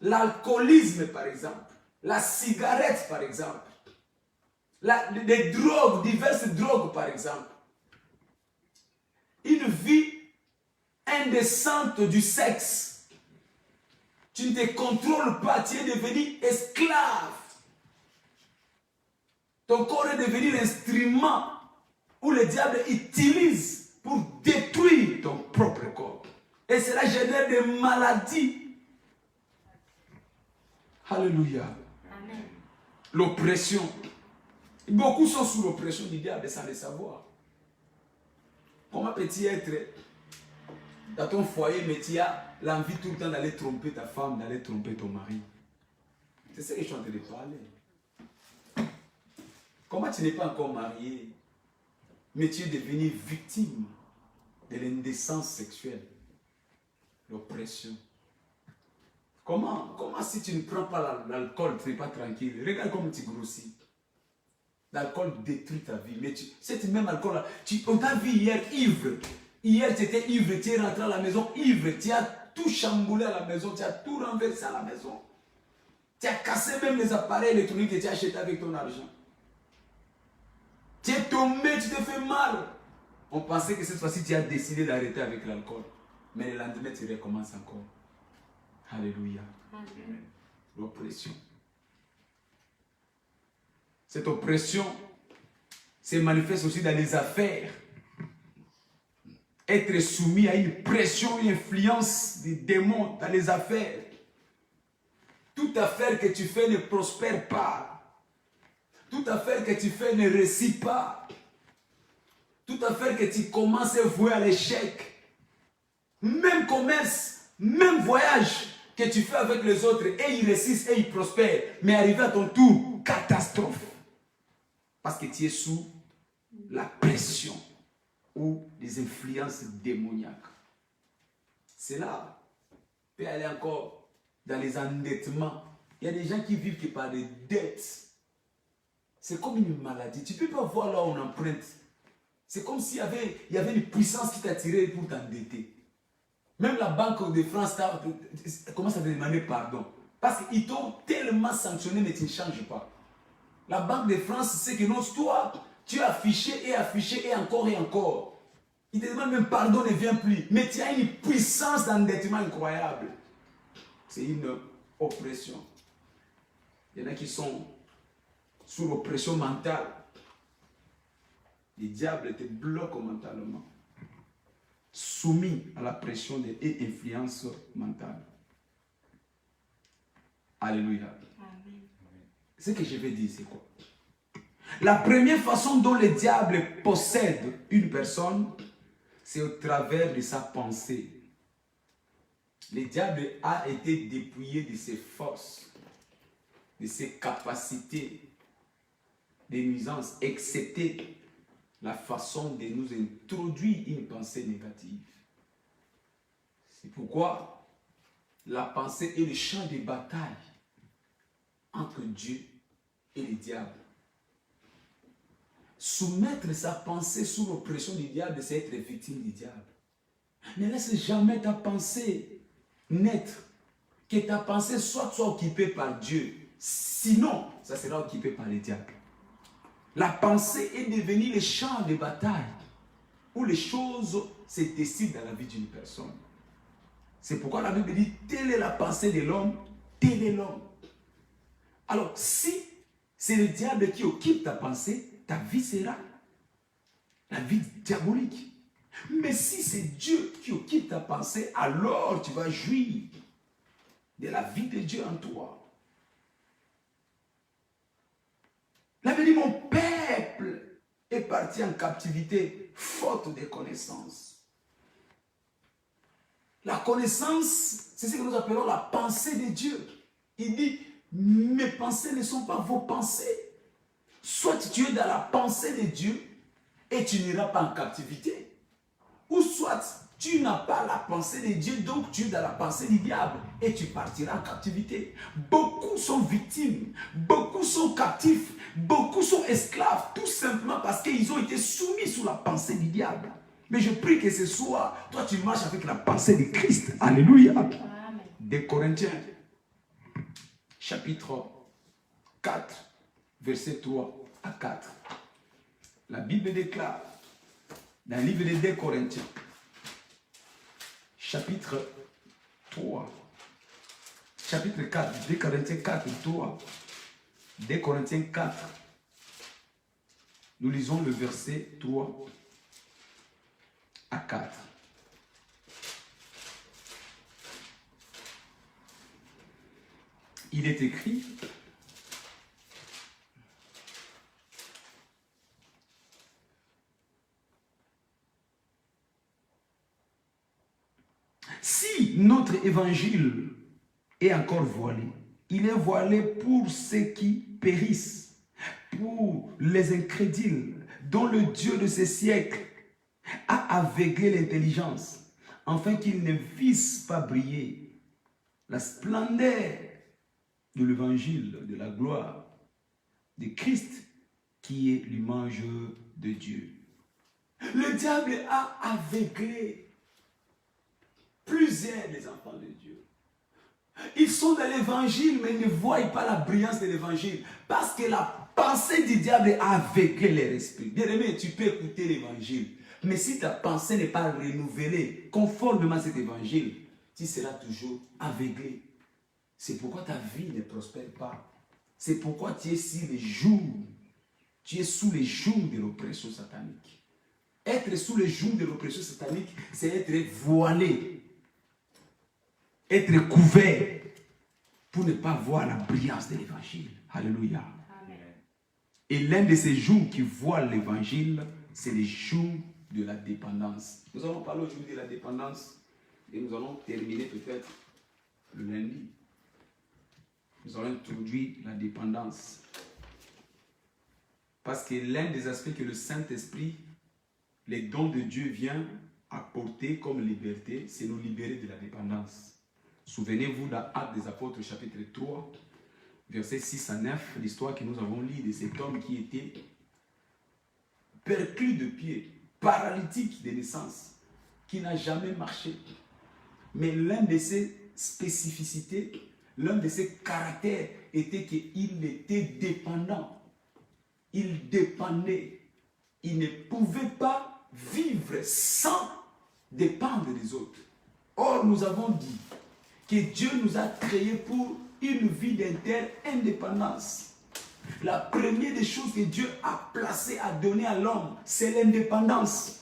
L'alcoolisme, par exemple. La cigarette, par exemple. Les drogues, diverses drogues, par exemple. Une vie indécente du sexe. Tu ne te contrôles pas, tu es devenu esclave. Ton corps est devenu l'instrument où le diable utilise pour détruire ton propre corps. Et cela génère des maladies. Alléluia. Amen. L'oppression. Beaucoup sont sous l'oppression du diable sans le savoir. Comment peux-tu être dans ton foyer, mais tu as l'envie tout le temps d'aller tromper ta femme, d'aller tromper ton mari? C'est ce que je suis en train de parler. Comment tu n'es pas encore marié, mais tu es devenu victime de l'indécence sexuelle, l'oppression? Comment si tu ne prends pas l'alcool, tu n'es pas tranquille? Regarde comment tu grossis. L'alcool détruit ta vie. Mais cet même alcool-là, on t'a vu hier ivre. Hier, tu étais ivre, tu es rentré à la maison ivre. Tu as tout chamboulé à la maison, tu as tout renversé à la maison. Tu as cassé même les appareils électroniques que tu as achetés avec ton argent. Tu es tombé, tu t'es fait mal. On pensait que cette fois-ci, tu as décidé d'arrêter avec l'alcool. Mais le lendemain, tu recommences encore. Alléluia. Amen. L'oppression. Cette oppression se manifeste aussi dans les affaires. Être soumis à une pression, une influence des démons dans les affaires. Toute affaire que tu fais ne prospère pas. Toute affaire que tu fais ne réussit pas. Toute affaire que tu commences est vouée à l'échec. Même commerce, même voyage que tu fais avec les autres et ils réussissent et ils prospèrent. Mais arrivé à ton tour, catastrophe. Parce que tu es sous la pression ou les influences démoniaques. C'est là. Tu peux aller encore dans les endettements. Il y a des gens qui vivent que par des dettes. C'est comme une maladie. Tu ne peux pas voir là où on emprunte. C'est comme s'il y avait une puissance qui t'a tiré pour t'endetter. Même la Banque de France commence à te demander pardon. Parce qu'ils t'ont tellement sanctionné, mais tu ne changes pas. La Banque de France, c'est que non, toi, tu as affiché et encore et encore. Ils te demandent même pardon, ne vient plus. Mais tu as une puissance d'endettement incroyable. C'est une oppression. Il y en a qui sont sous l'oppression mentale. Les diables te bloquent mentalement. Soumis à la pression et influence mentale. Alléluia. Amen. Ce que je vais dire, c'est quoi? La première façon dont le diable possède une personne, c'est au travers de sa pensée. Le diable a été dépouillé de ses forces, de ses capacités de nuisance, excepté la façon de nous introduire une pensée négative. C'est pourquoi la pensée est le champ de bataille entre Dieu et le diable. Soumettre sa pensée sous l'oppression du diable, c'est être victime du diable. Ne laisse jamais ta pensée naître. Que ta pensée soit occupée par Dieu. Sinon, ça sera occupé par le diable. La pensée est devenue le champ de bataille où les choses se décident dans la vie d'une personne. C'est pourquoi la Bible dit, telle est la pensée de l'homme, tel est l'homme. Alors, si c'est le diable qui occupe ta pensée, ta vie sera la vie diabolique. Mais si c'est Dieu qui occupe ta pensée, alors tu vas jouir de la vie de Dieu en toi. La Bible dit, mon peuple est parti en captivité, faute de connaissance. La connaissance, c'est ce que nous appelons la pensée de Dieu. Il dit, mes pensées ne sont pas vos pensées. Soit tu es dans la pensée de Dieu et tu n'iras pas en captivité. Ou soit tu n'as pas la pensée de Dieu, donc tu es dans la pensée du diable et tu partiras en captivité. Beaucoup sont victimes, beaucoup sont captifs, beaucoup sont esclaves, tout simplement parce qu'ils ont été soumis sous la pensée du diable. Mais je prie que ce soir, toi tu marches avec la pensée de Christ. Alléluia. Amen. Des Corinthiens, chapitre 4, verset 3 à 4. La Bible déclare, dans le livre des 2 Corinthiens, chapitre 3, chapitre 4, 2 Corinthiens 4, 3, 2 Corinthiens 4, nous lisons le verset 3 à 4. Il est écrit, si notre évangile est encore voilé, il est voilé pour ceux qui périssent, pour les incrédules, dont le Dieu de ces siècles a aveuglé l'intelligence, afin qu'ils ne vissent pas briller la splendeur de l'évangile, de la gloire de Christ, qui est l'image de Dieu. Le diable a aveuglé plusieurs des enfants de Dieu. Ils sont dans l'évangile, mais ils ne voient pas la brillance de l'évangile. Parce que la pensée du diable a aveuglé leur esprit. Bien aimé, tu peux écouter l'évangile. Mais si ta pensée n'est pas renouvelée conformément à cet évangile, tu seras toujours aveuglé. C'est pourquoi ta vie ne prospère pas. C'est pourquoi tu es sous les jougs. Tu es sous les jougs de l'oppression satanique. Être sous les jougs de l'oppression satanique, c'est être voilé. Être couvert pour ne pas voir la brillance de l'évangile. Alléluia. Amen. Et l'un de ces jours qui voient l'évangile, c'est les jours de la dépendance. Nous allons parler aujourd'hui de la dépendance et nous allons terminer peut-être le lundi. Nous allons introduire la dépendance. Parce que l'un des aspects que le Saint-Esprit, les dons de Dieu vient apporter comme liberté, c'est nous libérer de la dépendance. Souvenez-vous dans Actes des Apôtres, chapitre 3, versets 6 à 9, l'histoire que nous avons lue de cet homme qui était perclus de pied, paralytique de naissance, qui n'a jamais marché. Mais l'un de ses spécificités, l'un de ses caractères était qu'il était dépendant. Il dépendait. Il ne pouvait pas vivre sans dépendre des autres. Or, nous avons dit que Dieu nous a créés pour une vie d'interdépendance. La première des choses que Dieu a placées, a donné à l'homme, c'est l'indépendance.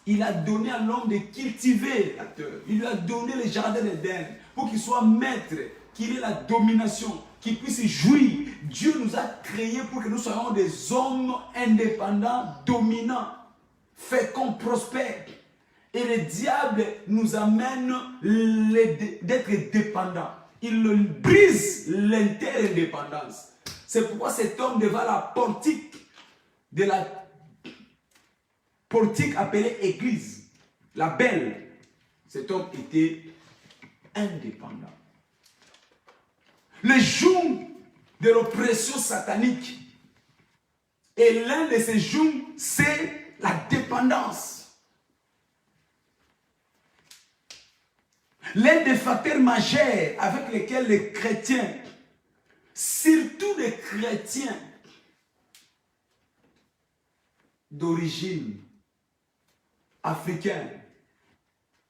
Il a donné à l'homme de cultiver la terre. Il lui a donné le jardin d'Éden pour qu'il soit maître, qu'il ait la domination, qu'il puisse jouir. Dieu nous a créés pour que nous soyons des hommes indépendants, dominants, féconds, prospères. Et le diable nous amène d'être dépendants. Il brise l'interdépendance. C'est pourquoi cet homme devant la portique appelée église, la belle, cet homme était indépendant. Le joug de l'oppression satanique, et l'un de ces jougs, c'est la dépendance. L'un des facteurs majeurs avec lesquels les chrétiens, surtout les chrétiens d'origine africaine,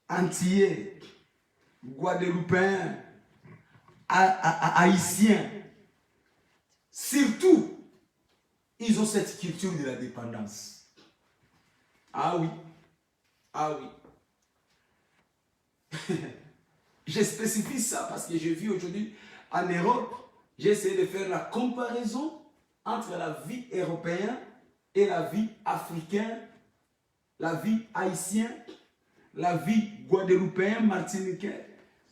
antillais, guadeloupéens, haïtiens, surtout, ils ont cette culture de la dépendance. Ah oui, ah oui. Je spécifie ça parce que je vis aujourd'hui en Europe. J'ai essayé de faire la comparaison entre la vie européenne et la vie africaine, la vie haïtienne, la vie guadeloupéenne, martiniquaise.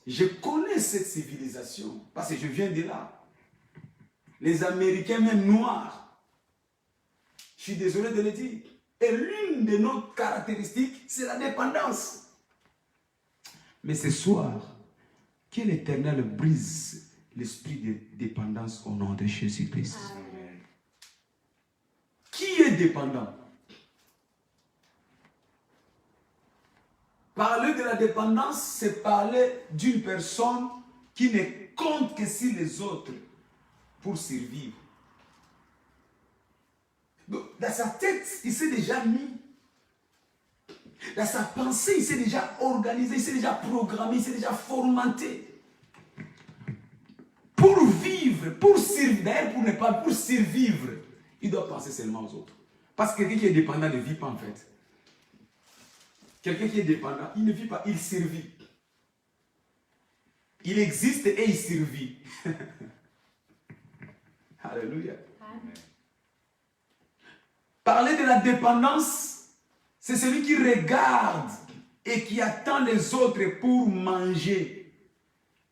Je connais cette civilisation parce que je viens de là. Les Américains, même noirs, je suis désolé de le dire. Et l'une de nos caractéristiques, c'est la dépendance. Mais ce soir, que l'Éternel brise l'esprit de dépendance au nom de Jésus-Christ. Qui est dépendant? Parler de la dépendance, c'est parler d'une personne qui ne compte que sur les autres pour survivre. Donc, dans sa tête, il s'est déjà mis. Dans sa pensée, il s'est déjà organisé, il s'est déjà programmé, il s'est déjà formaté. Pour vivre, pour survivre, pour survivre, il doit penser seulement aux autres. Parce que quelqu'un qui est dépendant ne vit pas en fait. Quelqu'un qui est dépendant, il ne vit pas, il survit. Il existe et il survit. Alléluia. Amen. Parler de la dépendance, c'est celui qui regarde et qui attend les autres pour manger,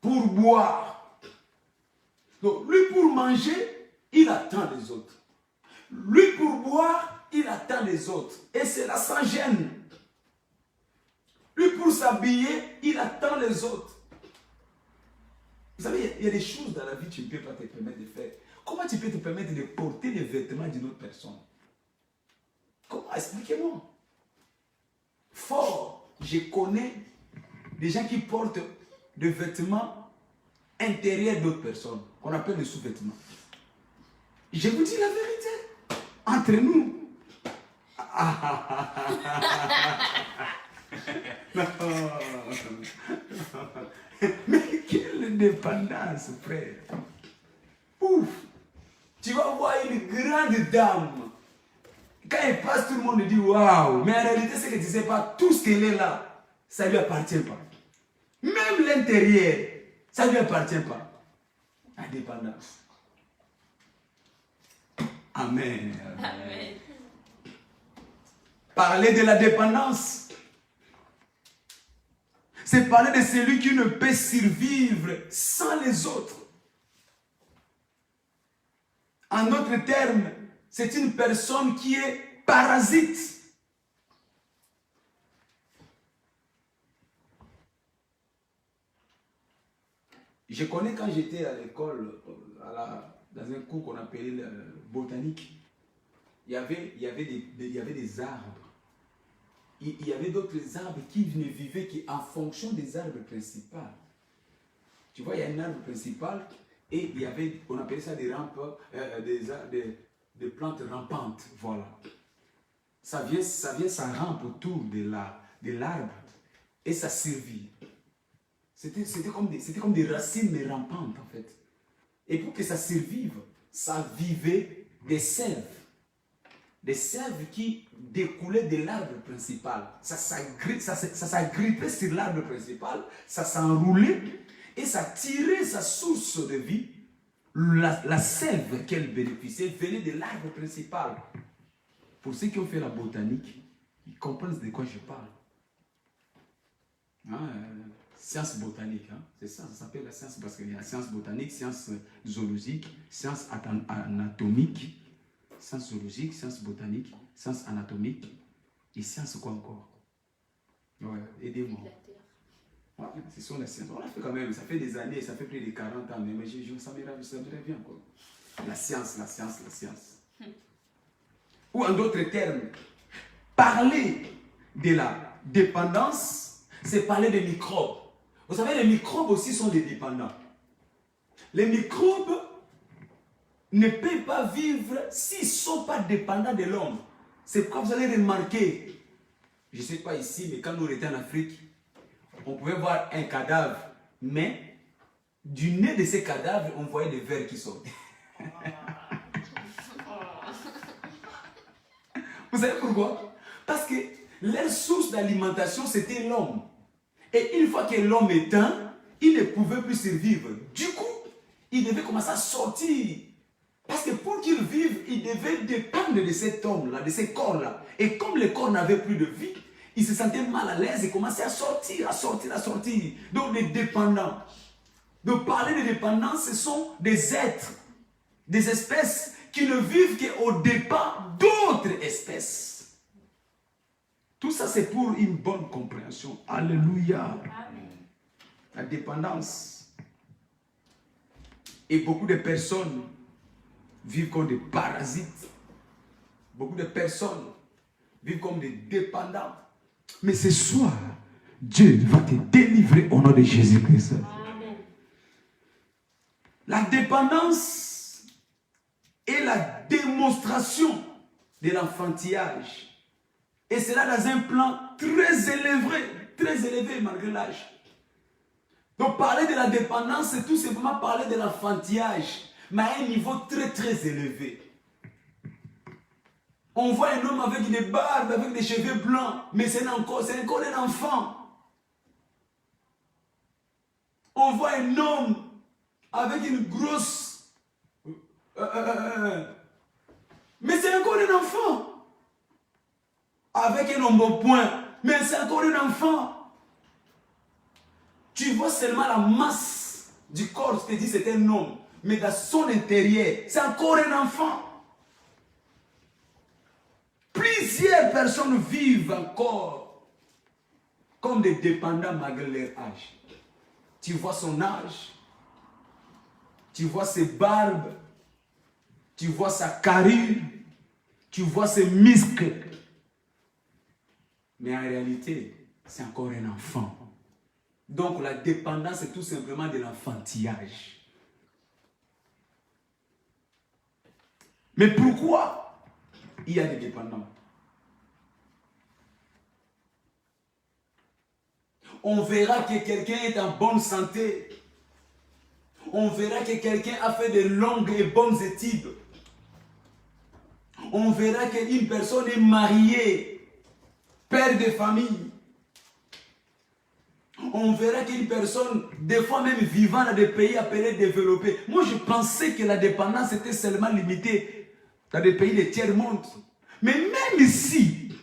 pour boire. Donc, lui pour manger, il attend les autres. Lui pour boire, il attend les autres. Et c'est là sans gêne. Lui pour s'habiller, il attend les autres. Vous savez, il y a des choses dans la vie que tu ne peux pas te permettre de faire. Comment tu peux te permettre de porter les vêtements d'une autre personne? Comment? Expliquez-moi. Fort, je connais des gens qui portent des vêtements intérieurs d'autres personnes, qu'on appelle des sous-vêtements. Je vous dis la vérité. Entre nous. Mais quelle dépendance, frère. Ouf. Tu vas voir une grande dame. Quand elle passe, tout le monde dit waouh. Mais en réalité, c'est que tu ne sais pas, tout ce qu'elle est là, ça ne lui appartient pas. Même l'intérieur, ça ne lui appartient pas. La dépendance. Amen. Amen. Parler de la dépendance, C'est parler de celui qui ne peut survivre sans les autres. En d'autres termes, c'est une personne qui est parasite. Je connais quand j'étais à l'école, dans un cours qu'on appelait botanique, il y avait des arbres. Il y avait d'autres arbres qui ne vivaient qu'en fonction des arbres principaux. Tu vois, il y a un arbre principal et il y avait, on appelait ça des rampes, des plantes rampantes. Voilà. Ça rampe autour de l'arbre et ça survit. C'était comme des racines mais rampantes en fait. Et pour que ça survive, ça vivait des sèves. Des sèves qui découlaient de l'arbre principal. Ça s'agrippait sur l'arbre principal, ça s'enroulait et ça tirait sa source de vie. La sève qu'elle bénéficiait venait de l'arbre principal. Pour ceux qui ont fait la botanique, ils comprennent de quoi je parle. Science botanique, c'est ça, ça s'appelle la science parce qu'il y a la science botanique, science zoologique, science anatomique, science zoologique, science botanique, science anatomique et science quoi encore? Ouais, aidez-moi. Ouais, ce sont les sciences. On l'a fait quand même, ça fait des années, ça fait plus de 40 ans, mais ça me revient quoi. La science. Ou en d'autres termes, parler de la dépendance, c'est parler des microbes. Vous savez, les microbes aussi sont des dépendants. Les microbes ne peuvent pas vivre s'ils ne sont pas dépendants de l'homme. C'est pourquoi vous allez remarquer, je ne sais pas ici, mais quand nous étions en Afrique, on pouvait voir un cadavre, mais du nez de ces cadavres, on voyait des vers qui sortent. Vous savez pourquoi? Parce que leur source d'alimentation, c'était l'homme. Et une fois que l'homme éteint, il ne pouvait plus survivre. Du coup, il devait commencer à sortir. Parce que pour qu'il vive, il devait dépendre de cet homme-là, de ces corps-là. Et comme les corps n'avaient plus de vie, il se sentait mal à l'aise et commençait à sortir. Donc les dépendants. De parler de dépendance, ce sont des êtres, des espèces qui ne vivent qu'au dépens d'autres espèces. Tout ça, c'est pour une bonne compréhension. Alléluia. Amen. La dépendance. Et beaucoup de personnes vivent comme des parasites. Beaucoup de personnes vivent comme des dépendants. Mais ce soir, Dieu va te délivrer au nom de Jésus-Christ. Amen. La dépendance est la démonstration de l'enfantillage. Et c'est là dans un plan très élevé malgré l'âge. Donc parler de la dépendance, c'est tout simplement parler de l'enfantillage, mais à un niveau très élevé. On voit un homme avec des barbes, avec des cheveux blancs, mais c'est encore un enfant. On voit un homme avec une grosse... mais c'est encore un enfant. Avec un embonpoint, mais c'est encore un enfant. Tu vois seulement la masse du corps, je te dis c'est un homme, mais dans son intérieur, c'est encore un enfant. Plusieurs personnes vivent encore comme des dépendants malgré leur âge. Tu vois son âge, tu vois ses barbes, tu vois sa carrure, tu vois ses muscles. Mais en réalité, c'est encore un enfant. Donc la dépendance, c'est tout simplement de l'enfantillage. Mais pourquoi il y a des dépendants? On verra que quelqu'un est en bonne santé. On verra que quelqu'un a fait de longues et bonnes études. On verra qu'une personne est mariée, père de famille. On verra qu'une personne, des fois même vivant dans des pays appelés développés. Moi, je pensais que la dépendance était seulement limitée dans des pays de tiers-monde. Mais même ici,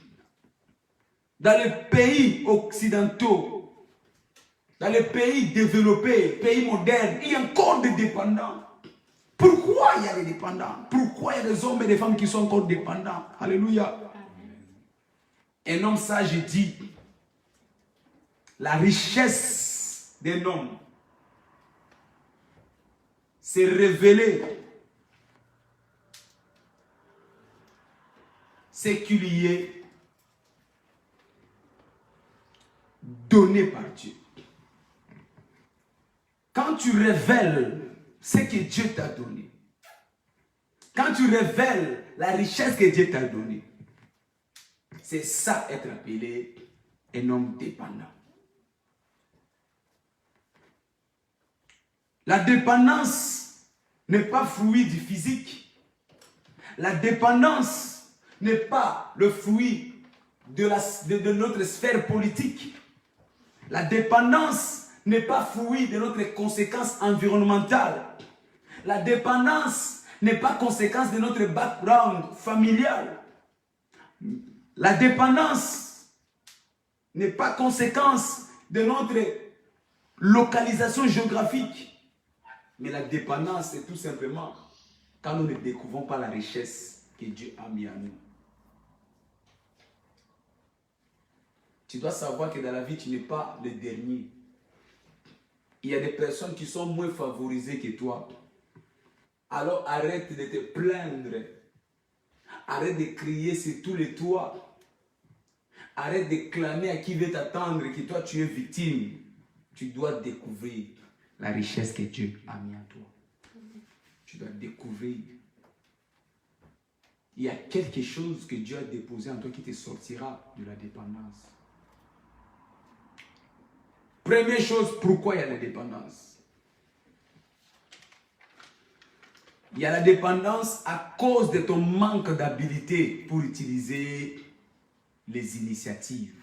dans les pays occidentaux, Dans les pays développés, pays modernes, il y a encore des dépendants. Pourquoi il y a des dépendants? Pourquoi il y a des hommes et des femmes qui sont encore dépendants? Alléluia. Un homme sage dit, la richesse d'un homme, c'est révéler ce qui lui est donné par Dieu. Quand tu révèles ce que Dieu t'a donné, quand tu révèles la richesse que Dieu t'a donnée, c'est ça être appelé un homme dépendant. La dépendance n'est pas fruit du physique. La dépendance n'est pas le fruit de notre sphère politique. La dépendance n'est pas fruit de notre conséquence environnementale. La dépendance n'est pas conséquence de notre background familial. La dépendance n'est pas conséquence de notre localisation géographique. Mais la dépendance, c'est tout simplement quand nous ne découvrons pas la richesse que Dieu a mis en nous. Tu dois savoir que dans la vie, tu n'es pas le dernier. Il y a des personnes qui sont moins favorisées que toi. Alors arrête de te plaindre. Arrête de crier sur tous les toits. Arrête de clamer à qui veut t'attendre que toi tu es victime. Tu dois découvrir la richesse que Dieu a mis en toi. Tu dois découvrir. Il y a quelque chose que Dieu a déposé en toi qui te sortira de la dépendance. Première chose, pourquoi il y a la dépendance? Il y a la dépendance à cause de ton manque d'habilité pour utiliser les initiatives.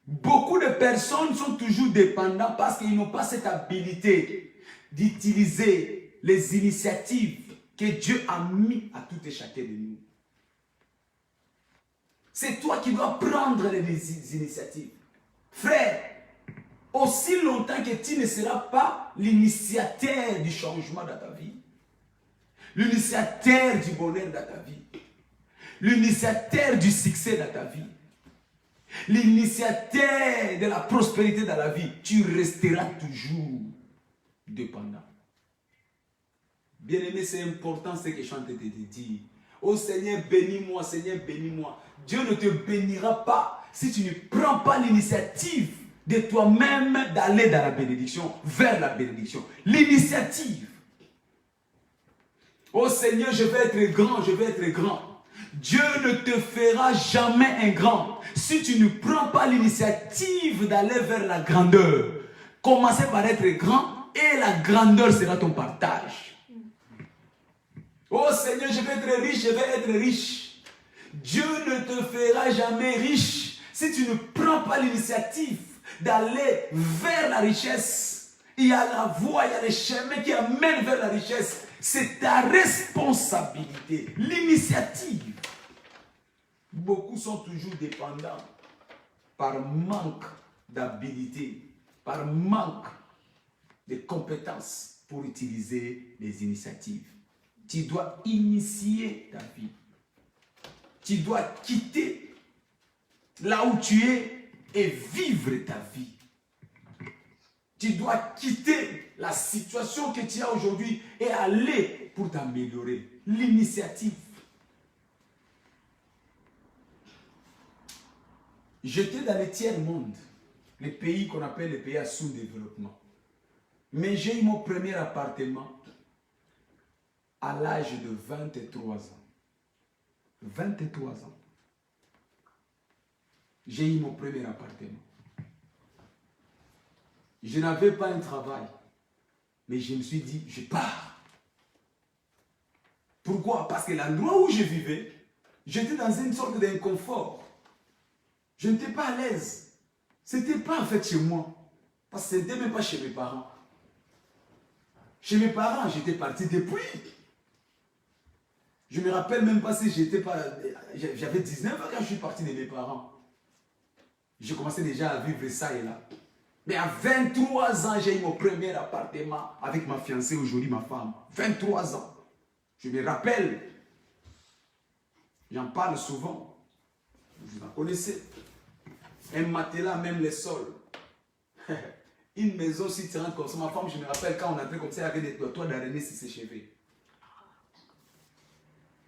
Beaucoup de personnes sont toujours dépendants parce qu'ils n'ont pas cette habilité d'utiliser les initiatives que Dieu a mis à tout et chacun de nous. C'est toi qui dois prendre les initiatives. Frère, aussi longtemps que tu ne seras pas l'initiateur du changement dans ta vie, l'initiateur du bonheur dans ta vie, l'initiateur du succès dans ta vie, l'initiateur de la prospérité dans la vie, tu resteras toujours dépendant. Bien-aimé, c'est important ce que je suis en train de te dire. Oh Seigneur, bénis-moi, Seigneur, bénis-moi. Dieu ne te bénira pas si tu ne prends pas l'initiative de toi-même d'aller dans la bénédiction, vers la bénédiction. L'initiative. Oh Seigneur, je vais être grand, je vais être grand. Dieu ne te fera jamais un grand si tu ne prends pas l'initiative d'aller vers la grandeur. Commencez par être grand et la grandeur sera ton partage. Oh Seigneur, je vais être riche, je vais être riche. Dieu ne te fera jamais riche si tu ne prends pas l'initiative d'aller vers la richesse. Il y a la voie, il y a les chemins qui amènent vers la richesse. C'est ta responsabilité, l'initiative. Beaucoup sont toujours dépendants par manque d'habilité, par manque de compétences pour utiliser les initiatives. Tu dois initier ta vie. Tu dois quitter là où tu es et vivre ta vie. Tu dois quitter la situation que tu as aujourd'hui et aller pour t'améliorer. L'initiative. J'étais dans le tiers-monde, les pays qu'on appelle les pays à sous-développement. Mais j'ai eu mon premier appartement à l'âge de 23 ans. 23 ans. J'ai eu mon premier appartement. Je n'avais pas un travail, mais je me suis dit, je pars. Pourquoi? Parce que l'endroit où je vivais, j'étais dans une sorte d'inconfort. Je n'étais pas à l'aise. Ce n'était pas en fait chez moi. Parce que ce n'était même pas chez mes parents. Chez mes parents, j'étais parti depuis. Je ne me rappelle même pas si j'étais pas... J'avais 19 ans quand je suis parti de mes parents. Je commençais déjà à vivre ça et là. Mais à 23 ans, j'ai eu mon premier appartement avec ma fiancée, aujourd'hui ma femme. 23 ans. Je me rappelle. J'en parle souvent. Vous en connaissez. Un matelas, même les sols. Une maison, si tu rentres comme ça, ma femme, je me rappelle quand on entrait comme ça, il y avait des toits d'araignée sur ses cheveux.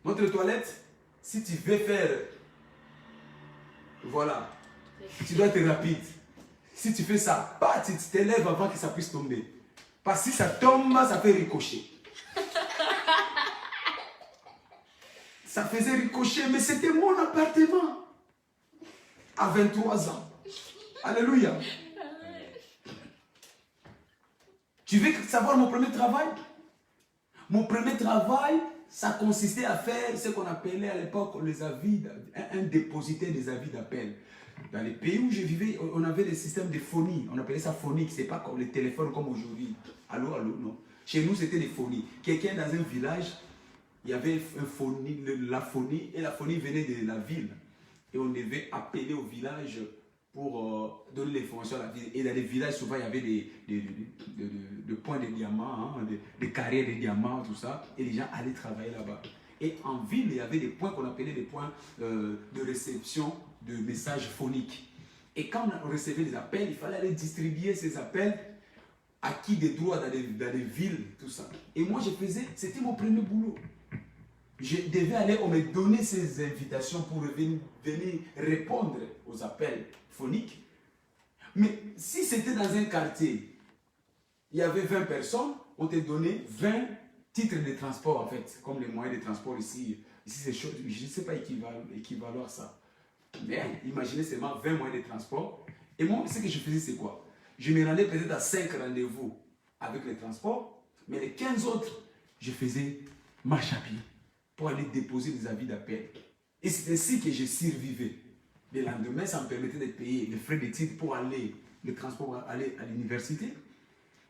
Notre toilette, si tu veux faire, voilà, tu dois être rapide. Si tu fais ça, bah, tu t'élèves avant que ça puisse tomber. Parce que si ça tombe, ça fait ricocher. Ça faisait ricocher, mais c'était mon appartement. À 23 ans. Alléluia. Tu veux savoir mon premier travail? Mon premier travail, ça consistait à faire ce qu'on appelait à l'époque les avis, un dépositaire des avis d'appel. Dans les pays où je vivais, on avait des systèmes de phonie. On appelait ça phonique. Ce n'est pas comme les téléphones comme aujourd'hui. Allô, allô, non. Chez nous, c'était des phonies. Quelqu'un dans un village, il y avait un phonie, la phonie, et la phonie venait de la ville. Et on devait appeler au village pour donner l'information à la ville. Et dans les villages, souvent, il y avait des points de diamants, hein, des carrières de diamants, tout ça. Et les gens allaient travailler là-bas. Et en ville, il y avait des points qu'on appelait des points de réception de messages phoniques. Et quand on recevait des appels, il fallait aller distribuer ces appels à qui des droits dans les villes, tout ça. Et moi, je faisais, c'était mon premier boulot. Je devais aller, on me donnait ces invitations pour venir répondre aux appels phoniques. Mais si c'était dans un quartier, il y avait 20 personnes, on te donnait 20 titres de transport en fait, comme les moyens de transport ici. Ici c'est chaud, je ne sais pas équivaloir ça. Mais imaginez seulement 20 moyens de transport. Et moi, ce que je faisais, c'est quoi? Je me rendais peut-être à 5 rendez-vous avec les transports, mais les 15 autres, je faisais marche à pied pour aller déposer des avis d'appel. Et c'est ainsi que je survivais. Le lendemain, ça me permettait de payer les frais d'études pour aller, le transport pour aller à l'université.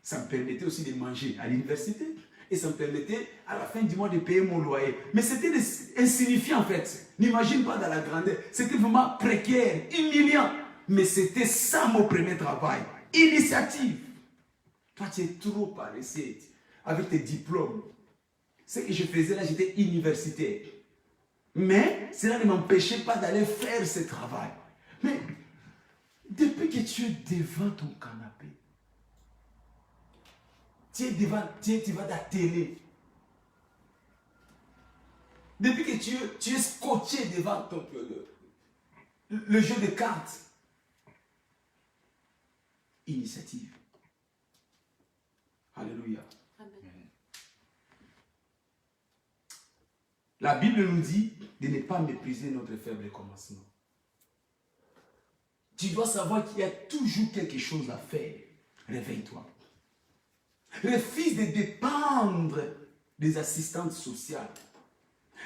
Ça me permettait aussi de manger à l'université. Et ça me permettait, à la fin du mois, de payer mon loyer. Mais c'était insignifiant, en fait. N'imagine pas dans la grandeur. C'était vraiment précaire, humiliant. Mais c'était ça mon premier travail. Initiative. Toi, tu es trop paresseux avec tes diplômes. Ce que je faisais là, j'étais universitaire. Mais cela ne m'empêchait pas d'aller faire ce travail. Mais depuis que tu es devant ton canapé, tu vas dans la télé. Depuis que tu es scotché devant le jeu de cartes. Initiative. Alléluia. Amen. La Bible nous dit de ne pas mépriser notre faible commencement. Tu dois savoir qu'il y a toujours quelque chose à faire. Réveille-toi. Refuse de dépendre des assistantes sociales.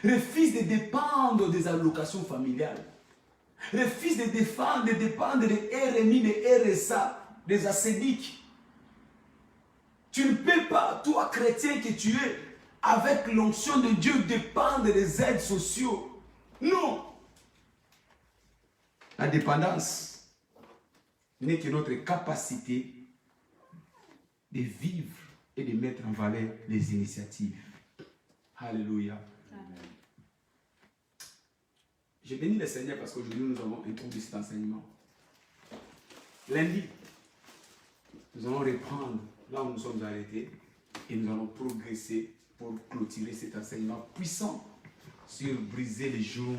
Refuse de dépendre des allocations familiales. Refuse de dépendre des RMI, des RSA, des ACEDIC. Tu ne peux pas, toi chrétien que tu es, avec l'onction de Dieu, dépendre des aides sociales. Non. La dépendance n'est que notre capacité de vivre et de mettre en valeur les initiatives. Alléluia. Amen. Je bénis le Seigneur parce qu'aujourd'hui nous avons introduit cet enseignement. Lundi, nous allons reprendre là où nous sommes arrêtés et nous allons progresser pour clôturer cet enseignement puissant sur briser les jours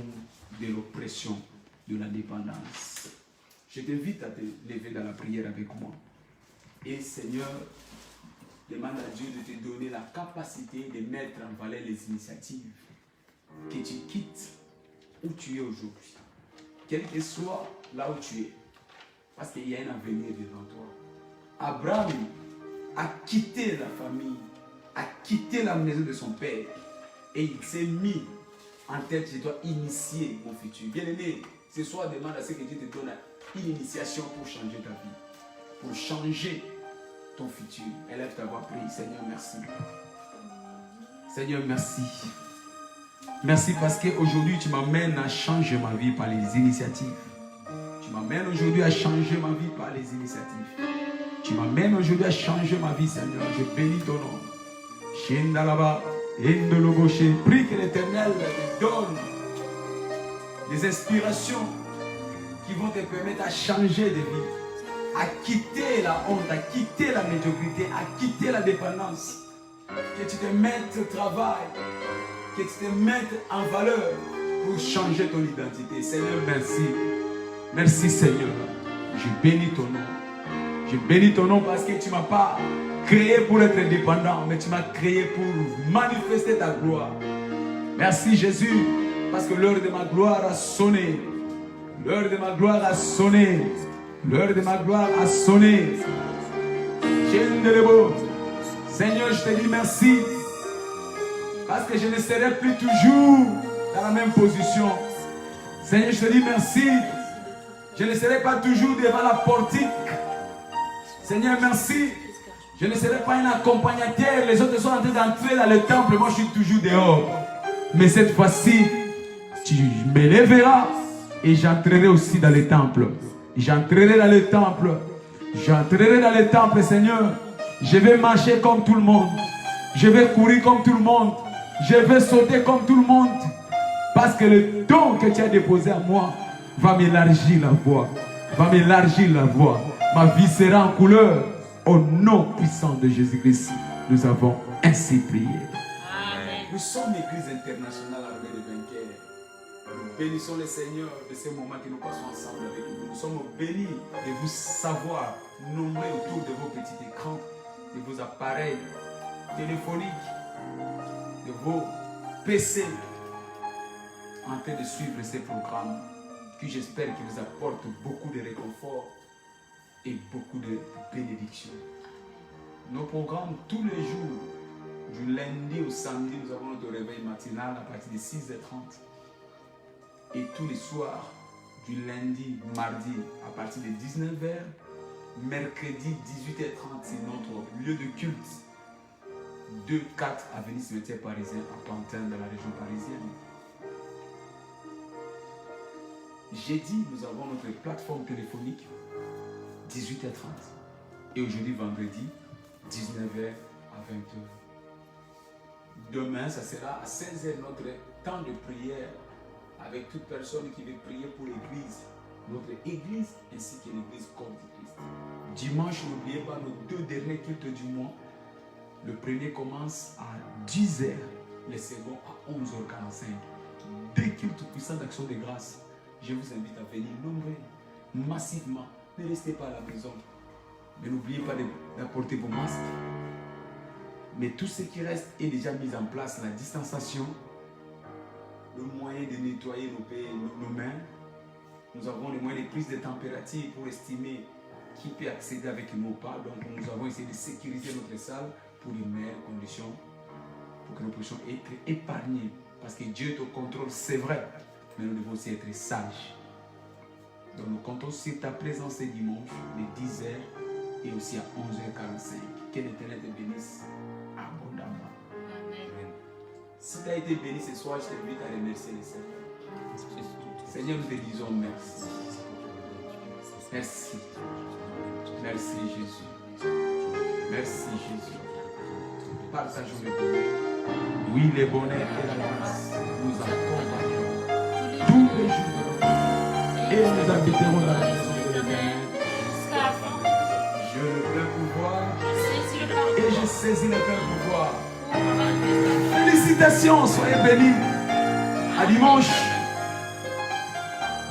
de l'oppression, de la dépendance. Je t'invite à te lever dans la prière avec moi. Et Seigneur, demande à Dieu de te donner la capacité de mettre en valeur les initiatives. Que tu quittes où tu es aujourd'hui. Quel que soit là où tu es. Parce qu'il y a un avenir devant toi. Abraham a quitté la famille, a quitté la maison de son père. Et il s'est mis en tête, je dois initier mon futur. Bien-aimé, ce soir, demande à ce que Dieu te donne une initiation pour changer ta vie. Pour changer ton futur. Élève ta voix, prie. Seigneur, merci. Seigneur, merci. Merci parce qu'aujourd'hui, tu m'amènes à changer ma vie par les initiatives. Tu Tu m'amènes aujourd'hui à changer ma vie par les initiatives. Tu m'amènes aujourd'hui à changer ma vie, Seigneur. Je bénis ton nom. Shendalaba, Endoloboshe. Prie que l'Éternel te donne des inspirations qui vont te permettre à changer de vie, à quitter la honte, à quitter la médiocrité, à quitter la dépendance. Que tu te mettes au travail, que tu te mettes en valeur pour changer ton identité. Seigneur, merci. Merci Seigneur. Je bénis ton nom. Je bénis ton nom parce que tu ne m'as pas créé pour être dépendant, mais tu m'as créé pour manifester ta gloire. Merci Jésus, parce que l'heure de ma gloire a sonné. L'heure de ma gloire a sonné. L'heure de ma gloire a sonné. Seigneur, je te dis merci. Parce que je ne serai plus toujours dans la même position. Seigneur, je te dis merci. Je ne serai pas toujours devant la portique. Seigneur, merci. Je ne serai pas un accompagnateur. Les autres sont en train d'entrer dans le temple. Moi, je suis toujours dehors. Mais cette fois-ci, tu m'élèveras et j'entrerai aussi dans le temple. J'entrerai dans le temple. J'entrerai dans le temple, Seigneur. Je vais marcher comme tout le monde. Je vais courir comme tout le monde. Je vais sauter comme tout le monde. Parce que le don que tu as déposé à moi va m'élargir la voie. Va m'élargir la voie. Ma vie sera en couleur. Au nom puissant de Jésus-Christ, nous avons ainsi prié. Amen. Nous sommes l'église internationale armée de vainqueurs. Nous bénissons le Seigneur de ces moments que nous passons ensemble avec vous. Nous sommes bénis de vous savoir nommer autour de vos petits écrans, de vos appareils téléphoniques, de vos PC, en train de suivre ces programmes qui, j'espère, qui vous apportent beaucoup de réconfort et beaucoup de bénédictions. Nos programmes, tous les jours, du lundi au samedi, nous avons notre réveil matinal à partir de 6h30. Et tous les soirs, du lundi, mardi, à partir de 19h, mercredi, 18h30, c'est notre lieu de culte. 2-4 avenue Cimetière Parisien à Pantin, dans la région parisienne. Jeudi, nous avons notre plateforme téléphonique, 18h30. Et aujourd'hui, vendredi, 19h à 20h. Demain, ça sera à 16h notre temps de prière avec toute personne qui veut prier pour l'église, notre église ainsi que l'église corps du Christ. Dimanche, n'oubliez pas nos 2 derniers cultes du mois. Le premier commence à 10h, le second à 11h45. 2 cultes puissants d'action de grâce. Je vous invite à venir nombreux, massivement. Ne restez pas à la maison. Mais n'oubliez pas d'apporter vos masques. Mais tout ce qui reste est déjà mis en place. La distanciation, le moyen de nettoyer nos mains. Nous avons les moyens de prise de température pour estimer qui peut accéder avec nous ou pas. Donc nous avons essayé de sécuriser notre salle pour les meilleures conditions, pour que nous puissions être épargnés. Parce que Dieu est au contrôle, c'est vrai, mais nous devons aussi être sages. Donc nous comptons sur ta présence ce dimanche, de 10h et aussi à 11h45. Que l'Éternel te bénisse abondamment. Amen. Si tu as été béni ce soir, je t'invite à remercier le Seigneur. Seigneur, nous te disons merci. Merci. Merci Jésus. Merci Jésus. Partageons le bonheur. Oui, le bonheur et la grâce nous accompagnent tous les jours de notre vie. Et nous habiterons dans la maison de l'Éternel. Je le plein pouvoir et je saisis le plein pouvoir. Félicitations, soyez bénis. À dimanche.